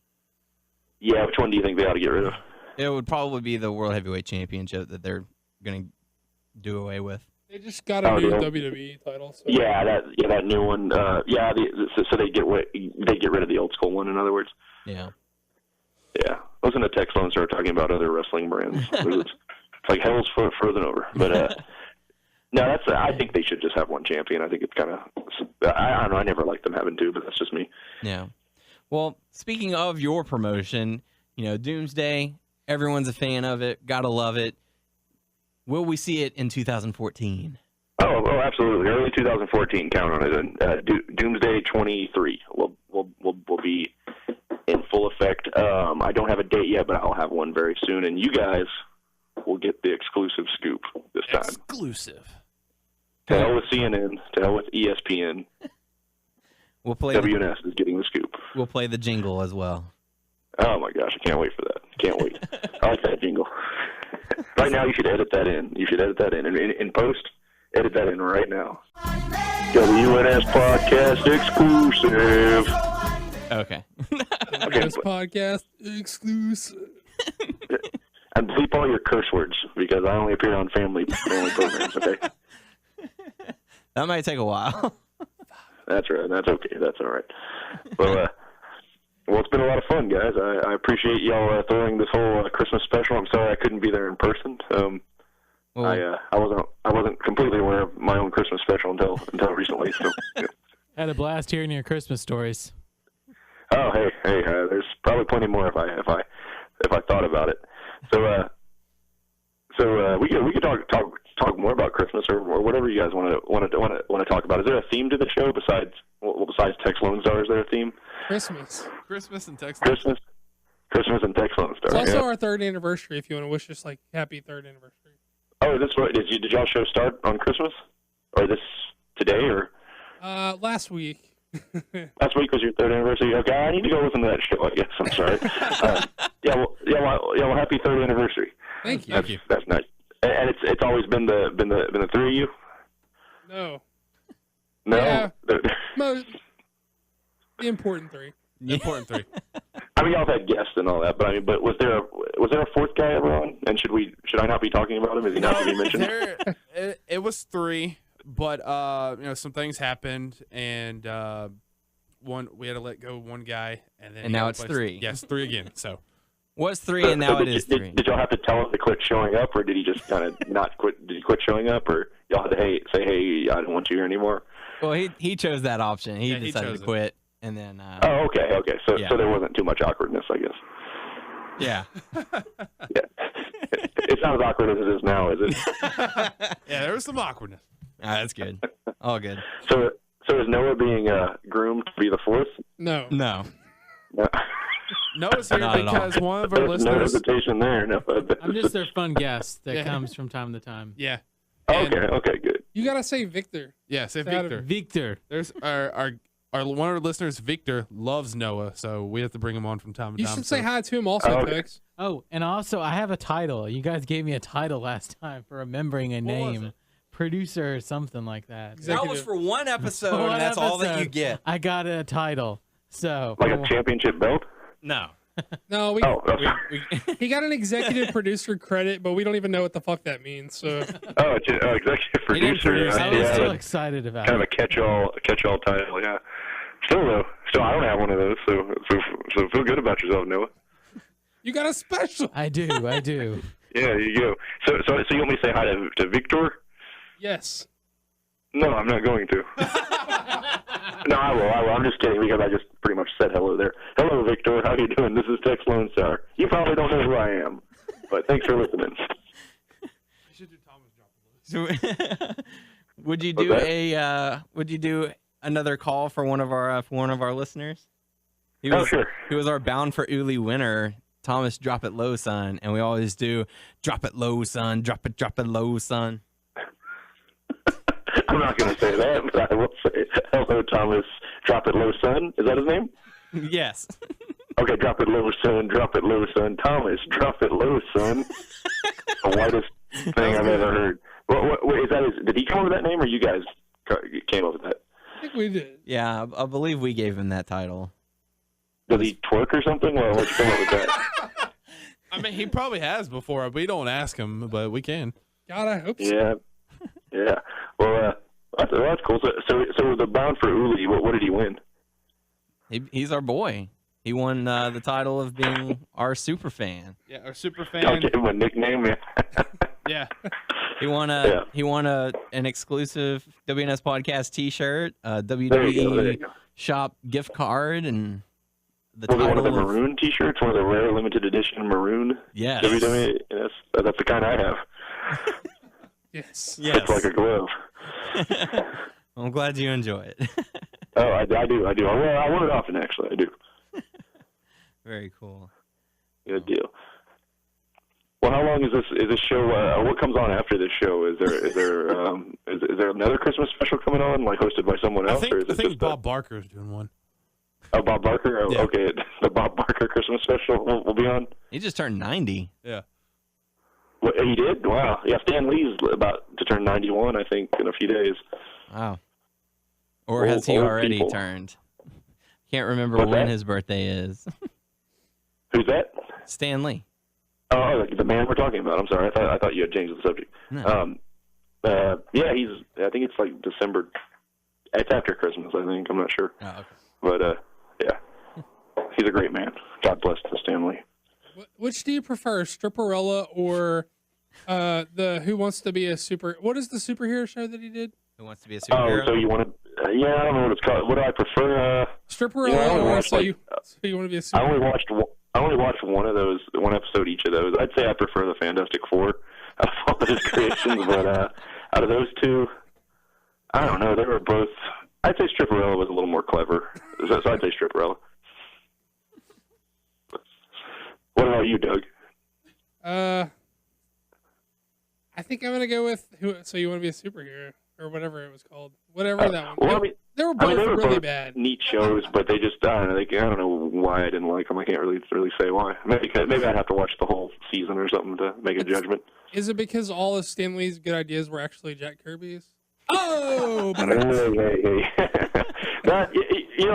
Yeah, which one do you think they ought to get rid of? It would probably be the World Heavyweight Championship that they're going to do away with. They just got a new WWE title. So. Yeah, that new one. So they get rid of the old school one. In other words. Yeah. Yeah, listen to Tex Lonestar talking about other wrestling brands. It's like hell's frozen over. But no, I think they should just have one champion. I think it's kind of. I don't know. I never liked them having two, but that's just me. Yeah. Well, speaking of your promotion, Doomsday. Everyone's a fan of it. Gotta love it. Will we see it in 2014? Oh, absolutely. Early 2014. Count on it. Doomsday 23 will be in full effect. I don't have a date yet, but I'll have one very soon, and you guys will get the exclusive scoop this time. Exclusive. To hell with CNN. To hell with ESPN. We'll play. WNS is getting the scoop. We'll play the jingle as well. Oh my gosh, I can't wait for that. Can't wait. I like that jingle. Right now, you should edit that in. In post, edit that in right now. WNS Podcast exclusive. Okay. This podcast exclusive. And bleep all your curse words because I only appear on family programs. Okay. That might take a while. That's right. That's okay. That's all right. Well, it's been a lot of fun, guys. I appreciate y'all throwing this whole Christmas special. I'm sorry I couldn't be there in person. Well, I wasn't completely aware of my own Christmas special until recently. So. Yeah. Had a blast hearing your Christmas stories. Oh, hey, there's probably plenty more if I thought about it. So we could talk more about Christmas or whatever you guys want to talk about. Is there a theme to the show besides Tex Lonestar? Is there a theme? Christmas. Christmas and Tex. Christmas and Tex Lonestar. It's also yeah. our 3rd anniversary. If you want to wish us like happy 3rd anniversary. Oh, that's right. Did y'all show start on Christmas or this today or? Last week. Last week was your 3rd anniversary. Okay, I need to go listen to that show. I guess I'm sorry. Well, happy 3rd anniversary. Thank you. That's nice. And it's always been the 3 of you. No. No. Yeah. The important 3. The important 3. I mean, y'all have had guests and all that, but was there a 4th guy ever on? And should I not be talking about him? Is he not to be mentioned? It was 3. But some things happened, and we had to let go one guy, and then now it's 3. Yes, 3 again. So was 3, and now it is 3. Did y'all have to tell him to quit showing up, or did he just kind of not quit? Did he quit showing up, or y'all had to say, hey, I don't want you here anymore? Well, he chose that option. He Yeah, he decided chose to it. quit, and then. Oh, okay. So Yeah. so there wasn't too much awkwardness, I guess. Yeah. Yeah. It's not as awkward as it is now, is it? yeah, there was some awkwardness. That's good. All good. So is Noah being groomed to be the 4th? No. No. No. Noah's here Not at all. because one of our There's no listeners. hesitation there. No. I'm just their fun guest that Yeah. comes from time to time. Yeah. And- Okay, good. You gotta say Victor. Yeah, say Shout out Victor. Victor. There's our one of our listeners, Victor, loves Noah, so we have to bring him on from time to You time. should so- say hi to him also, Okay. Tex. Oh, and also I have a title. You guys gave me a title last time for remembering a was name. it? Producer or something like that. Exactly. That was for one episode, One and that's all that you episode. get. I got a title. So Like a championship belt? No. No, Oh, he got an executive producer credit, but we don't even know what the fuck that means. So executive He didn't producer. produce I it. was yeah, so excited about kind of it. a catch-all title. Yeah. Still I don't have one of those. So feel good about yourself, Noah. you got a special. I do. Yeah, you go. So you want me to say hi to Victor? Yes. No, I'm not going to. No, I will. I'm just kidding because I just pretty much said hello there. Hello, Victor. How you doing? This is Tex Lonestar. You probably don't know who I am, but thanks for listening. You should do Thomas Drop. So, would you What's do that? would you do another call for one of our listeners? He was, Sure. He was our Bound for Uli winner, Thomas Drop It Low Son, and we always do Drop It Low Son, Drop It Low Son. I'm not going to say that, but I will say hello, Thomas. Drop it low, son. Is that his name? Yes. Okay, drop it low, son. Drop it low, son. Thomas, drop it low, son. The whitest thing I've ever heard. What is that? Did he come up with that name, or you guys came up with that? I think we did. Yeah, I believe we gave him that title. Does he twerk or something? Well, what'd you come up with that? I mean, he probably has before. We don't ask him, but we can. God, I hope so. Yeah. Well, that's cool. So the Bound for Uli, what did he win? He's our boy. He won the title of being our super fan. Yeah, our super I'll fan. give him a nickname. Yeah. He won an exclusive WNS podcast T-shirt, There you go. There you WWE go. shop gift card, and the Was it one of the title of maroon T-shirts? One of the rare limited edition maroon? yes, WWE. That's the kind I have. Yes. yes. It's like a glove. I'm glad you enjoy it. Oh, I do. I wear it often, actually. I do. Very cool. Good deal. Well, how long is this show? What comes on after this show? Is there another Christmas special coming on, like hosted by someone else, or is I it think just Bob Barker is doing one. Bob Barker? Oh, Yeah. okay, the Bob Barker Christmas special will be on. He just turned 90. Yeah. What, he did? Wow. Yeah, Stan Lee's about to turn 91, I think, in a few days. Wow. Or has he Old already people. turned? Can't remember What's when that? his birthday is. Who's that? Stan Lee. Oh, like the man we're talking about. I'm sorry. I thought you had changed the subject. No. Yeah, I think it's like December. It's after Christmas, I think. I'm not sure. Oh, okay. But, yeah. He's a great man. God bless to Stan Lee. Which do you prefer, Stripperella or The Who Wants to Be a Super? What is the superhero show that he did? Who Wants to Be a Oh, Superhero? so you want to? Yeah, I don't know what it's called. What do I prefer? Stripperella, I only or watched, so you want to be a I super? only watched. I only watched one of those, one episode each of those. I'd say I prefer the Fantastic Four out of all of his creations, but out of those two, I don't know. They were both. I'd say Stripperella was a little more clever, so I'd say Stripperella. What about you, Doug? I think I'm gonna go with Who. So You Want to Be a Superhero, or whatever it was called. Whatever that one. Well, I mean, they were both they were really both bad. neat shows, but they just I don't know why I didn't like them. I can't really say why. Maybe I'd have to watch the whole season or something to make a judgment. Is it because all of Stan Lee's good ideas were actually Jack Kirby's? Oh, but Hey.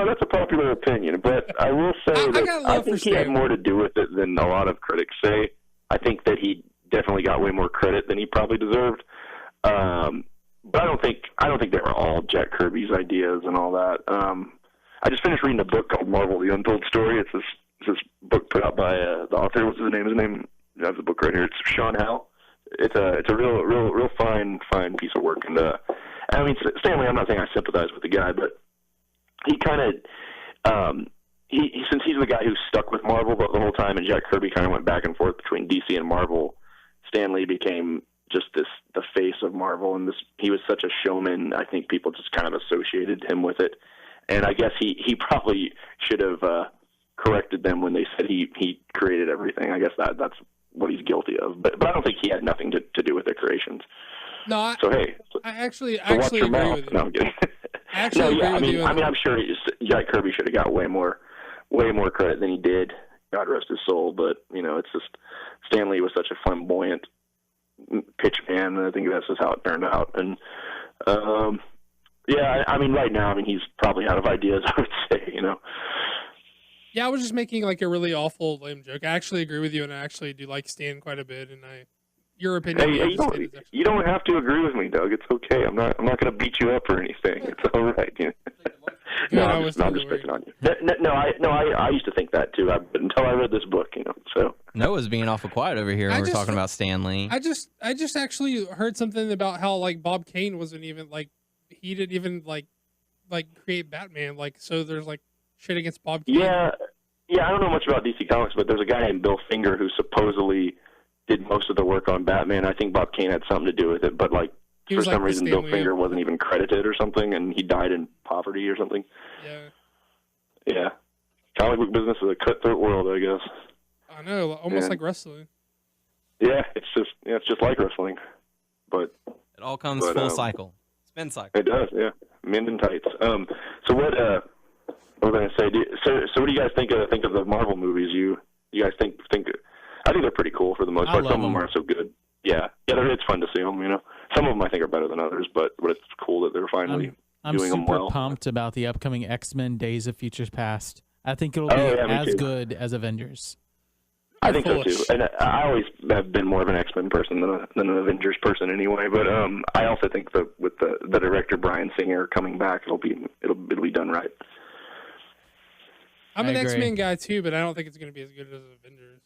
That's a popular opinion, but I will say that I think he had more to do with it than a lot of critics say. I think that he definitely got way more credit than he probably deserved. But I don't think they were all Jack Kirby's ideas and all that. I just finished reading a book called Marvel: The Untold Story. It's this book put out by the author. What's his name? I have the book right here. It's Sean Howe. It's a real fine piece of work. And I mean, Stanley, I'm not saying I sympathize with the guy, but he kind of since he's the guy who stuck with Marvel the whole time, and Jack Kirby kind of went back and forth between DC and Marvel. Stanley became just the face of Marvel, and he was such a showman. I think people just kind of associated him with it, and I guess he probably should have corrected them when they said he created everything. I guess that's what he's guilty of, but I don't think he had nothing to do with their creations. No, I actually watch your agree mouth. with you. No, I'm kidding. I'm sure Jack Kirby should have got way more credit than he did. God rest his soul. But it's just Stanley was such a flamboyant pitch man, and I think that's just how it turned out. And right now, he's probably out of ideas. I would say, Yeah, I was just making like a really awful lame joke. I actually agree with you, and I actually do like Stan quite a bit. And your opinion. Hey, you don't have to agree with me, Doug. It's okay. I'm not going to beat you up or anything. It's all right. No, I'm just picking on you. I used to think that too, but until I read this book, So Noah's being awful quiet over here when we're talking about Stan Lee. I just actually heard something about how like Bob Kane wasn't even like he didn't even like create Batman. Like so, there's like shit against Bob Kane. Yeah. I don't know much about DC Comics, but there's a guy named Bill Finger who supposedly did most of the work on Batman. I think Bob Kane had something to do with it, but for some reason Bill Finger wasn't even credited or something, and he died in poverty or something. Yeah. Comic book business is a cutthroat world, I guess. I know, almost like wrestling. Yeah, it's just like wrestling, but it all comes full cycle, spin cycle. It does, yeah. Men in tights. So what was I going to say? So what do you guys think of the Marvel movies? You guys think? I think they're pretty cool for the most part. Some of them aren't so good. Yeah, it's fun to see them. Some of them I think are better than others, but it's cool that they're finally doing them well. I'm super pumped about the upcoming X-Men Days of Futures Past. I think it'll be as good as Avengers. I think so too, and I always have been more of an X-Men person than an Avengers person anyway. But I also think that with the director Bryan Singer coming back, it'll be done right. I'm an X-Men guy too, but I don't think it's going to be as good as Avengers.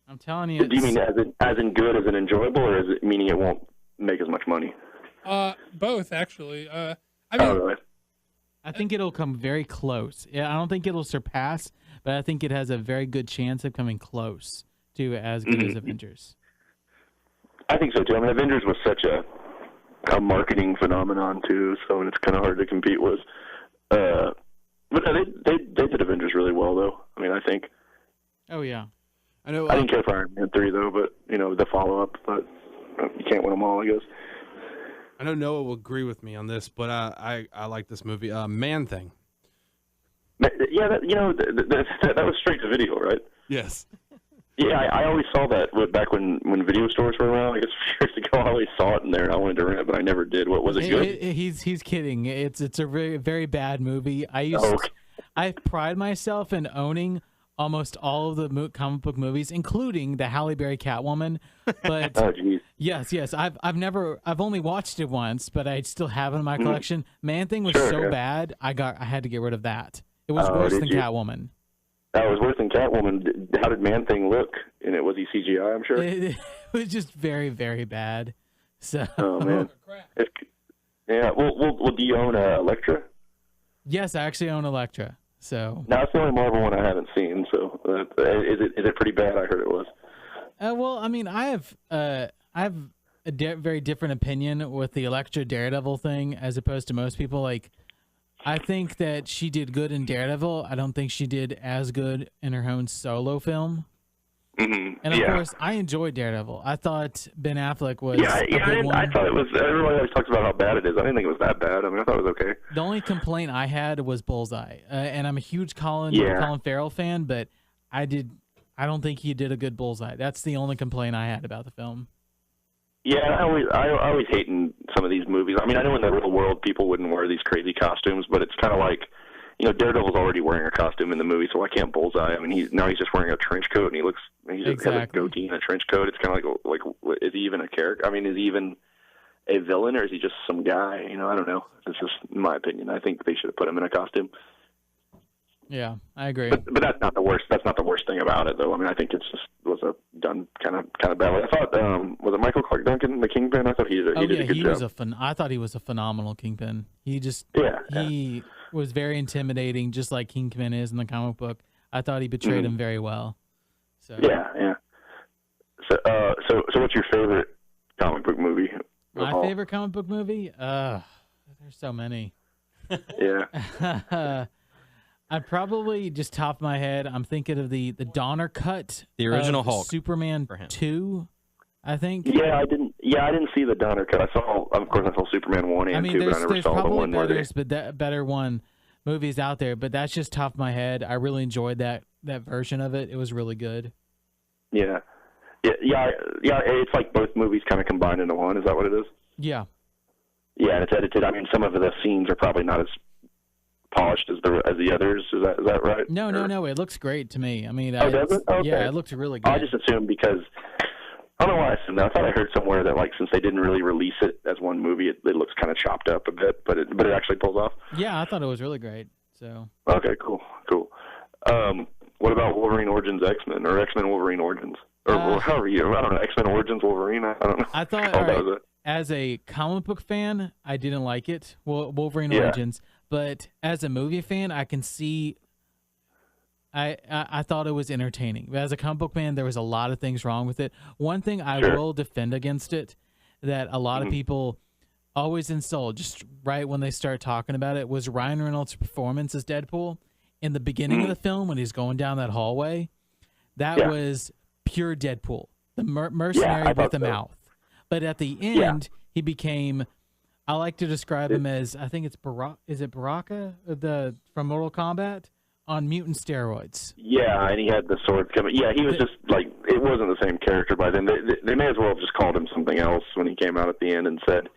I'm telling you. Do you mean as in good, as in enjoyable, or is it meaning it won't make as much money? Both actually. Really? I think it'll come very close. Yeah, I don't think it'll surpass, but I think it has a very good chance of coming close to as good as Avengers. I think so too. Avengers was such a marketing phenomenon too, so it's kind of hard to compete with. But they did Avengers really well though. I think. Oh yeah. I know. I didn't care for Iron Man 3 though, but the follow-up. But you can't win them all, I guess. I know Noah will agree with me on this, but I like this movie. Man Thing. Yeah, that was straight to video, right? Yes. Yeah, I always saw that back when video stores were around. I guess years ago, I always saw it in there, and I wanted to rent it, but I never did. What was it good? He's kidding. It's a very very bad movie. I pride myself in owning almost all of the comic book movies, including the Halle Berry Catwoman. But oh, geez. Yes, I've only watched it once, but I still have it in my collection. Man Thing was so bad, I had to get rid of that. It was worse than Catwoman. That was worse than Catwoman. How did Man-Thing look? And was he CGI, I'm sure? It was just very, very bad. So. Oh, man. Yeah, well, do you own Elektra? Yes, I actually own Elektra. So. No, it's the only Marvel one I haven't seen. So, is it pretty bad? I heard it was. Well, I mean, I have a very different opinion with the Elektra Daredevil thing as opposed to most people. Like, I think that she did good in Daredevil. I don't think she did as good in her own solo film. Mm-hmm. And of course, I enjoyed Daredevil. I thought Ben Affleck was a good one. I thought it was. Everybody always talks about how bad it is. I didn't think it was that bad. I mean, I thought it was okay. The only complaint I had was Bullseye, and I'm a huge Colin Farrell fan, but I don't think he did a good Bullseye. That's the only complaint I had about the film. Yeah, I always hate in some of these movies. I mean, I know in the real world people wouldn't wear these crazy costumes, but it's kind of like, Daredevil's already wearing a costume in the movie, so why can't Bullseye? I mean, he's just wearing a trench coat, and he just has a goatee and a trench coat. It's kind of like, is he even a character? I mean, is he even a villain, or is he just some guy? I don't know. It's just my opinion. I think they should have put him in a costume. Yeah, I agree. But that's not the worst. That's not the worst thing about it, though. I mean, I think it's just done kind of badly. I thought was it Michael Clark Duncan, the Kingpin? I thought he did a good job. I thought he was a phenomenal Kingpin. He was very intimidating, just like Kingpin is in the comic book. I thought he betrayed him very well. So yeah. So what's your favorite comic book movie? My favorite comic book movie? There's so many. Yeah. I'd probably just top of my head. I'm thinking of the Donner cut, the original Hulk, Superman 2, I think. Yeah, I didn't see the Donner cut. I saw Superman 1 and 2, but I never saw the one where they. Better one movies out there, but that's just top of my head. I really enjoyed that version of it. It was really good. Yeah. It's like both movies kind of combined into one. Is that what it is? Yeah. Yeah, and it's edited. I mean, some of the scenes are probably not as polished as the others. Is that right? No. It looks great to me. I mean, does it? Okay. Yeah, it looks really good. I just assumed because I don't know why I assumed that. I thought I heard somewhere that since they didn't really release it as one movie, it looks kind of chopped up a bit, but it actually pulls off. Yeah, I thought it was really great. So. Okay, cool. What about Wolverine Origins X-Men or X-Men Wolverine Origins or however I don't know, X-Men Origins Wolverine. I don't know. I thought as a comic book fan, I didn't like it. Wolverine Origins. But as a movie fan, I can see. I thought it was entertaining. But as a comic book fan, there was a lot of things wrong with it. One thing I will defend against it, that a lot of people always insult just right when they start talking about it, was Ryan Reynolds' performance as Deadpool in the beginning of the film when he's going down that hallway. That was pure Deadpool, the mercenary with a mouth. But at the end, he became. I like to describe him as, I think it's Baraka from Mortal Kombat on mutant steroids. Yeah, and he had the sword coming. Yeah, he was just it wasn't the same character by then. They may as well have just called him something else when he came out at the end and said,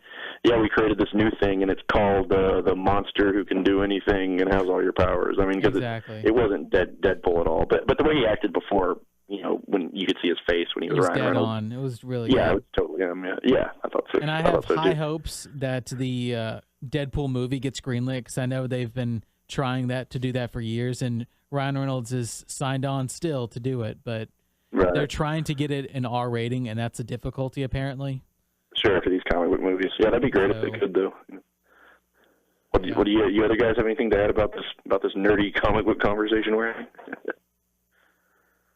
"Yeah, we created this new thing, and it's called the monster who can do anything and has all your powers." I mean, because it wasn't Deadpool at all. But the way he acted before. When you could see his face when he was Ryan Reynolds. On. It was really good. Yeah, it was totally him. Yeah, I thought so. And I have high hopes that the Deadpool movie gets greenlit because I know they've been trying to do that for years, and Ryan Reynolds is signed on still to do it, but they're trying to get it an R rating, and that's a difficulty apparently. Sure, for these comic book movies. Yeah, that'd be great if they could, though. What do you other guys have anything to add about this nerdy comic book conversation we're having?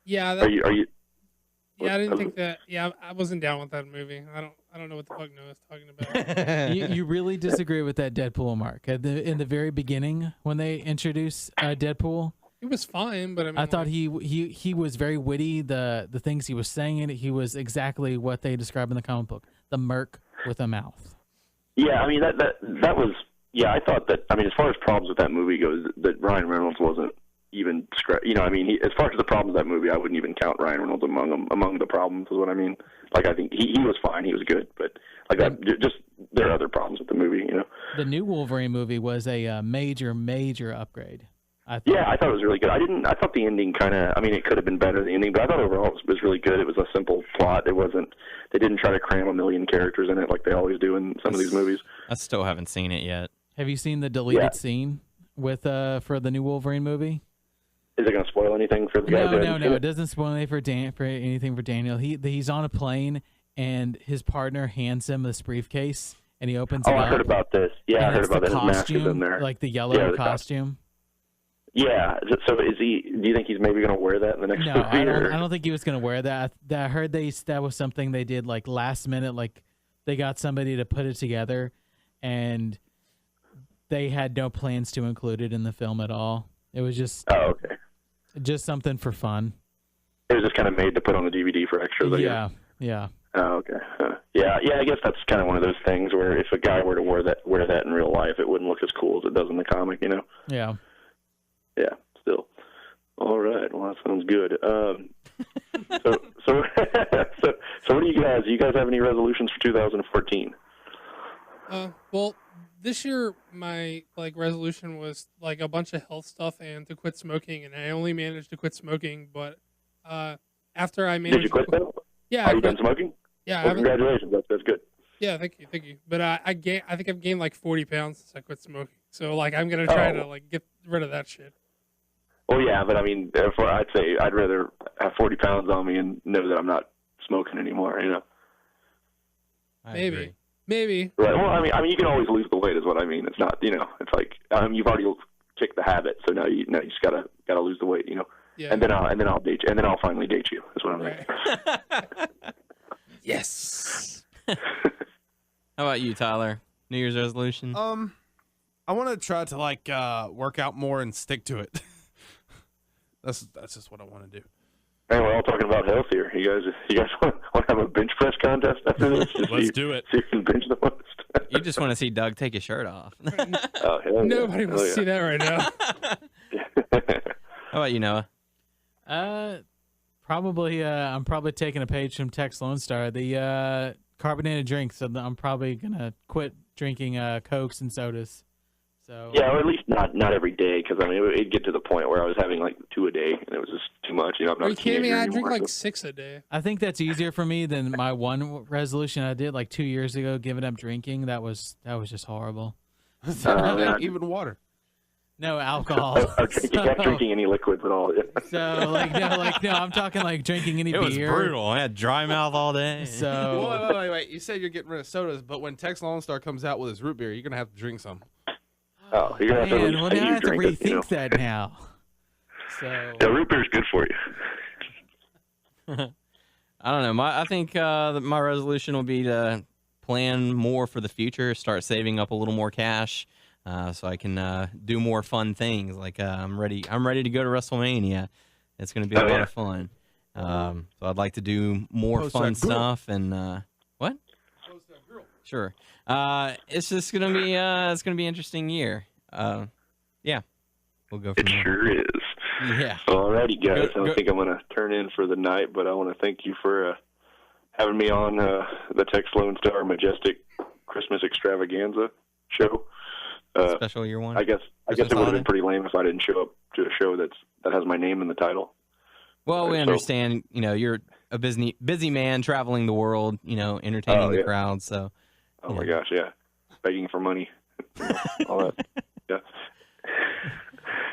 Yeah. Are you? Yeah, I didn't think that. Yeah, I wasn't down with that movie. I don't know what the fuck Noah's talking about. You really disagree with that Deadpool, Mark? In the very beginning when they introduced Deadpool, it was fine, but I thought he was very witty. The things he was saying, he was exactly what they describe in the comic book: the merc with a mouth. Yeah, I mean that was. Yeah, I thought that. I mean, as far as problems with that movie goes, that Ryan Reynolds wasn't. Even as far as the problems of that movie, I wouldn't even count Ryan Reynolds among the problems. Is what I mean. I think he was fine, he was good, but just there are other problems with the movie. The new Wolverine movie was a major upgrade. I thought it was really good. I thought the ending kind of. I mean, it could have been better the ending, but I thought overall it was really good. It was a simple plot. It wasn't. They didn't try to cram a million characters in it like they always do in some of these movies. I still haven't seen it yet. Have you seen the deleted scene with for the new Wolverine movie? Is it going to spoil anything for the guys? No. It doesn't spoil anything for Daniel. He's on a plane, and his partner hands him this briefcase, and he opens it up. I heard about this. Yeah, I heard about that. His mask is in there. Like the yellow costume. Yeah. So is he? Do you think he's maybe going to wear that in the next movie? I don't think he was going to wear that. I heard that was something they did like last minute. Like they got somebody to put it together, and they had no plans to include it in the film at all. It was just just something for fun. It was just kind of made to put on the DVD for extras. Yeah. Oh, okay. Yeah. I guess that's kind of one of those things where if a guy were to wear that in real life, it wouldn't look as cool as it does in the comic, you know? Yeah. Yeah. Still. All right. Well, that sounds good. So what do you guys? Do you guys have any resolutions for 2014? Well, this year my resolution was a bunch of health stuff and to quit smoking, and I only managed to quit smoking. But after I managed, did you quit though? Yeah. Are you done smoking? Yeah. Well, congratulations. That's good. Yeah, thank you. But I think I've gained 40 pounds since I quit smoking. So I'm gonna try to get rid of that shit. Well, yeah, but I mean, therefore, I'd say I'd rather have 40 pounds on me and know that I'm not smoking anymore. You know. Maybe. Right. Well, I mean, you can always lose the weight, is what I mean. It's not, it's like you've already kicked the habit, so now you just gotta lose the weight, you know. Yeah. And then I'll date you, and then I'll finally date you. Is what I'm Right. Yes. How about you, Tyler? New Year's resolution? I want to try to work out more and stick to it. That's just what I want to do. Hey, we're all talking about health here. You guys want to have a bench press contest after this? Let's do it. See who can bench the most. You just want to see Doug take his shirt off. Oh, hell yeah. Nobody wants to see that right now. How about you, Noah? Probably. I'm probably taking a page from Tex Lonestar. The carbonated drinks. So I'm probably gonna quit drinking Cokes and sodas. So yeah, or at least not every day, because I mean it'd get to the point where I was having 2 a day, and it was just too much. I'm not. Are you kidding me? I drink anymore, 6 a day. I think that's easier for me than my one resolution I did 2 years ago, giving up drinking. That was just horrible. Even water. No alcohol. Not drinking any liquids at all. So no, I'm talking drinking any beer. It was brutal. I had dry mouth all day. So Wait. You said you're getting rid of sodas, but when Tex Lonestar comes out with his root beer, you're gonna have to drink some. Oh, you're gonna have to man, at well least now I have to drink rethink it, that now. So yeah, root beer's good for you. I don't know. I think my resolution will be to plan more for the future, start saving up a little more cash, so I can do more fun things. I'm ready to go to WrestleMania. It's going to be a lot of fun. So I'd like to do more fun stuff and what? Sure. It's just gonna be an interesting year. Yeah, we'll go from there. It sure is. Yeah. Alrighty, guys. I don't think I'm gonna turn in for the night, but I want to thank you for having me on the Tex Lonestar Majestic Christmas Extravaganza show. Special year one. I guess it would have been pretty lame if I didn't show up to a show that has my name in the title. Well, we understand. You're a busy man traveling the world. Entertaining the crowd. So. Oh my gosh, yeah, begging for money, all that. Yeah.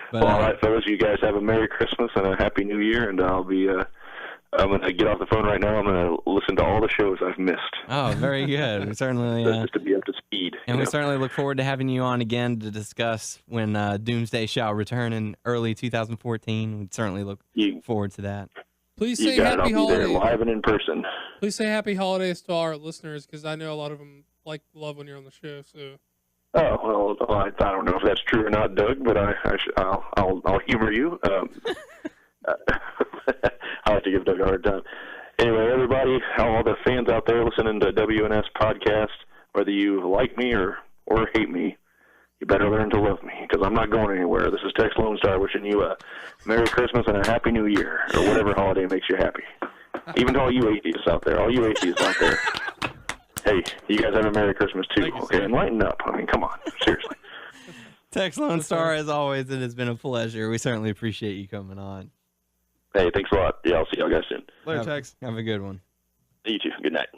But, all right, fellas, you guys have a Merry Christmas and a Happy New Year, and I'll be. I'm gonna get off the phone right now. I'm gonna listen to all the shows I've missed. Oh, very good. We certainly just to be up to speed. And we certainly look forward to having you on again to discuss when Doomsday shall return in early 2014. We'd certainly look forward to that. Please say happy holidays. Live and in person. Please say happy holidays to our listeners, because I know a lot of them love when you're on the show. So. Oh well, I don't know if that's true or not, Doug, but I'll humor you. I like to give Doug a hard time. Anyway, everybody, all the fans out there listening to WNS podcast, whether you like me or hate me, you better learn to love me, because I'm not going anywhere. This is Tex Lonestar wishing you a Merry Christmas and a Happy New Year, or whatever holiday makes you happy. Even to all you atheists out there, hey, you guys have a Merry Christmas too, okay? And lighten up. I mean, come on, seriously. Tex Lonestar, as always, it has been a pleasure. We certainly appreciate you coming on. Hey, thanks a lot. Yeah, I'll see y'all guys soon. Later, Tex. Have a good one. You too. Good night.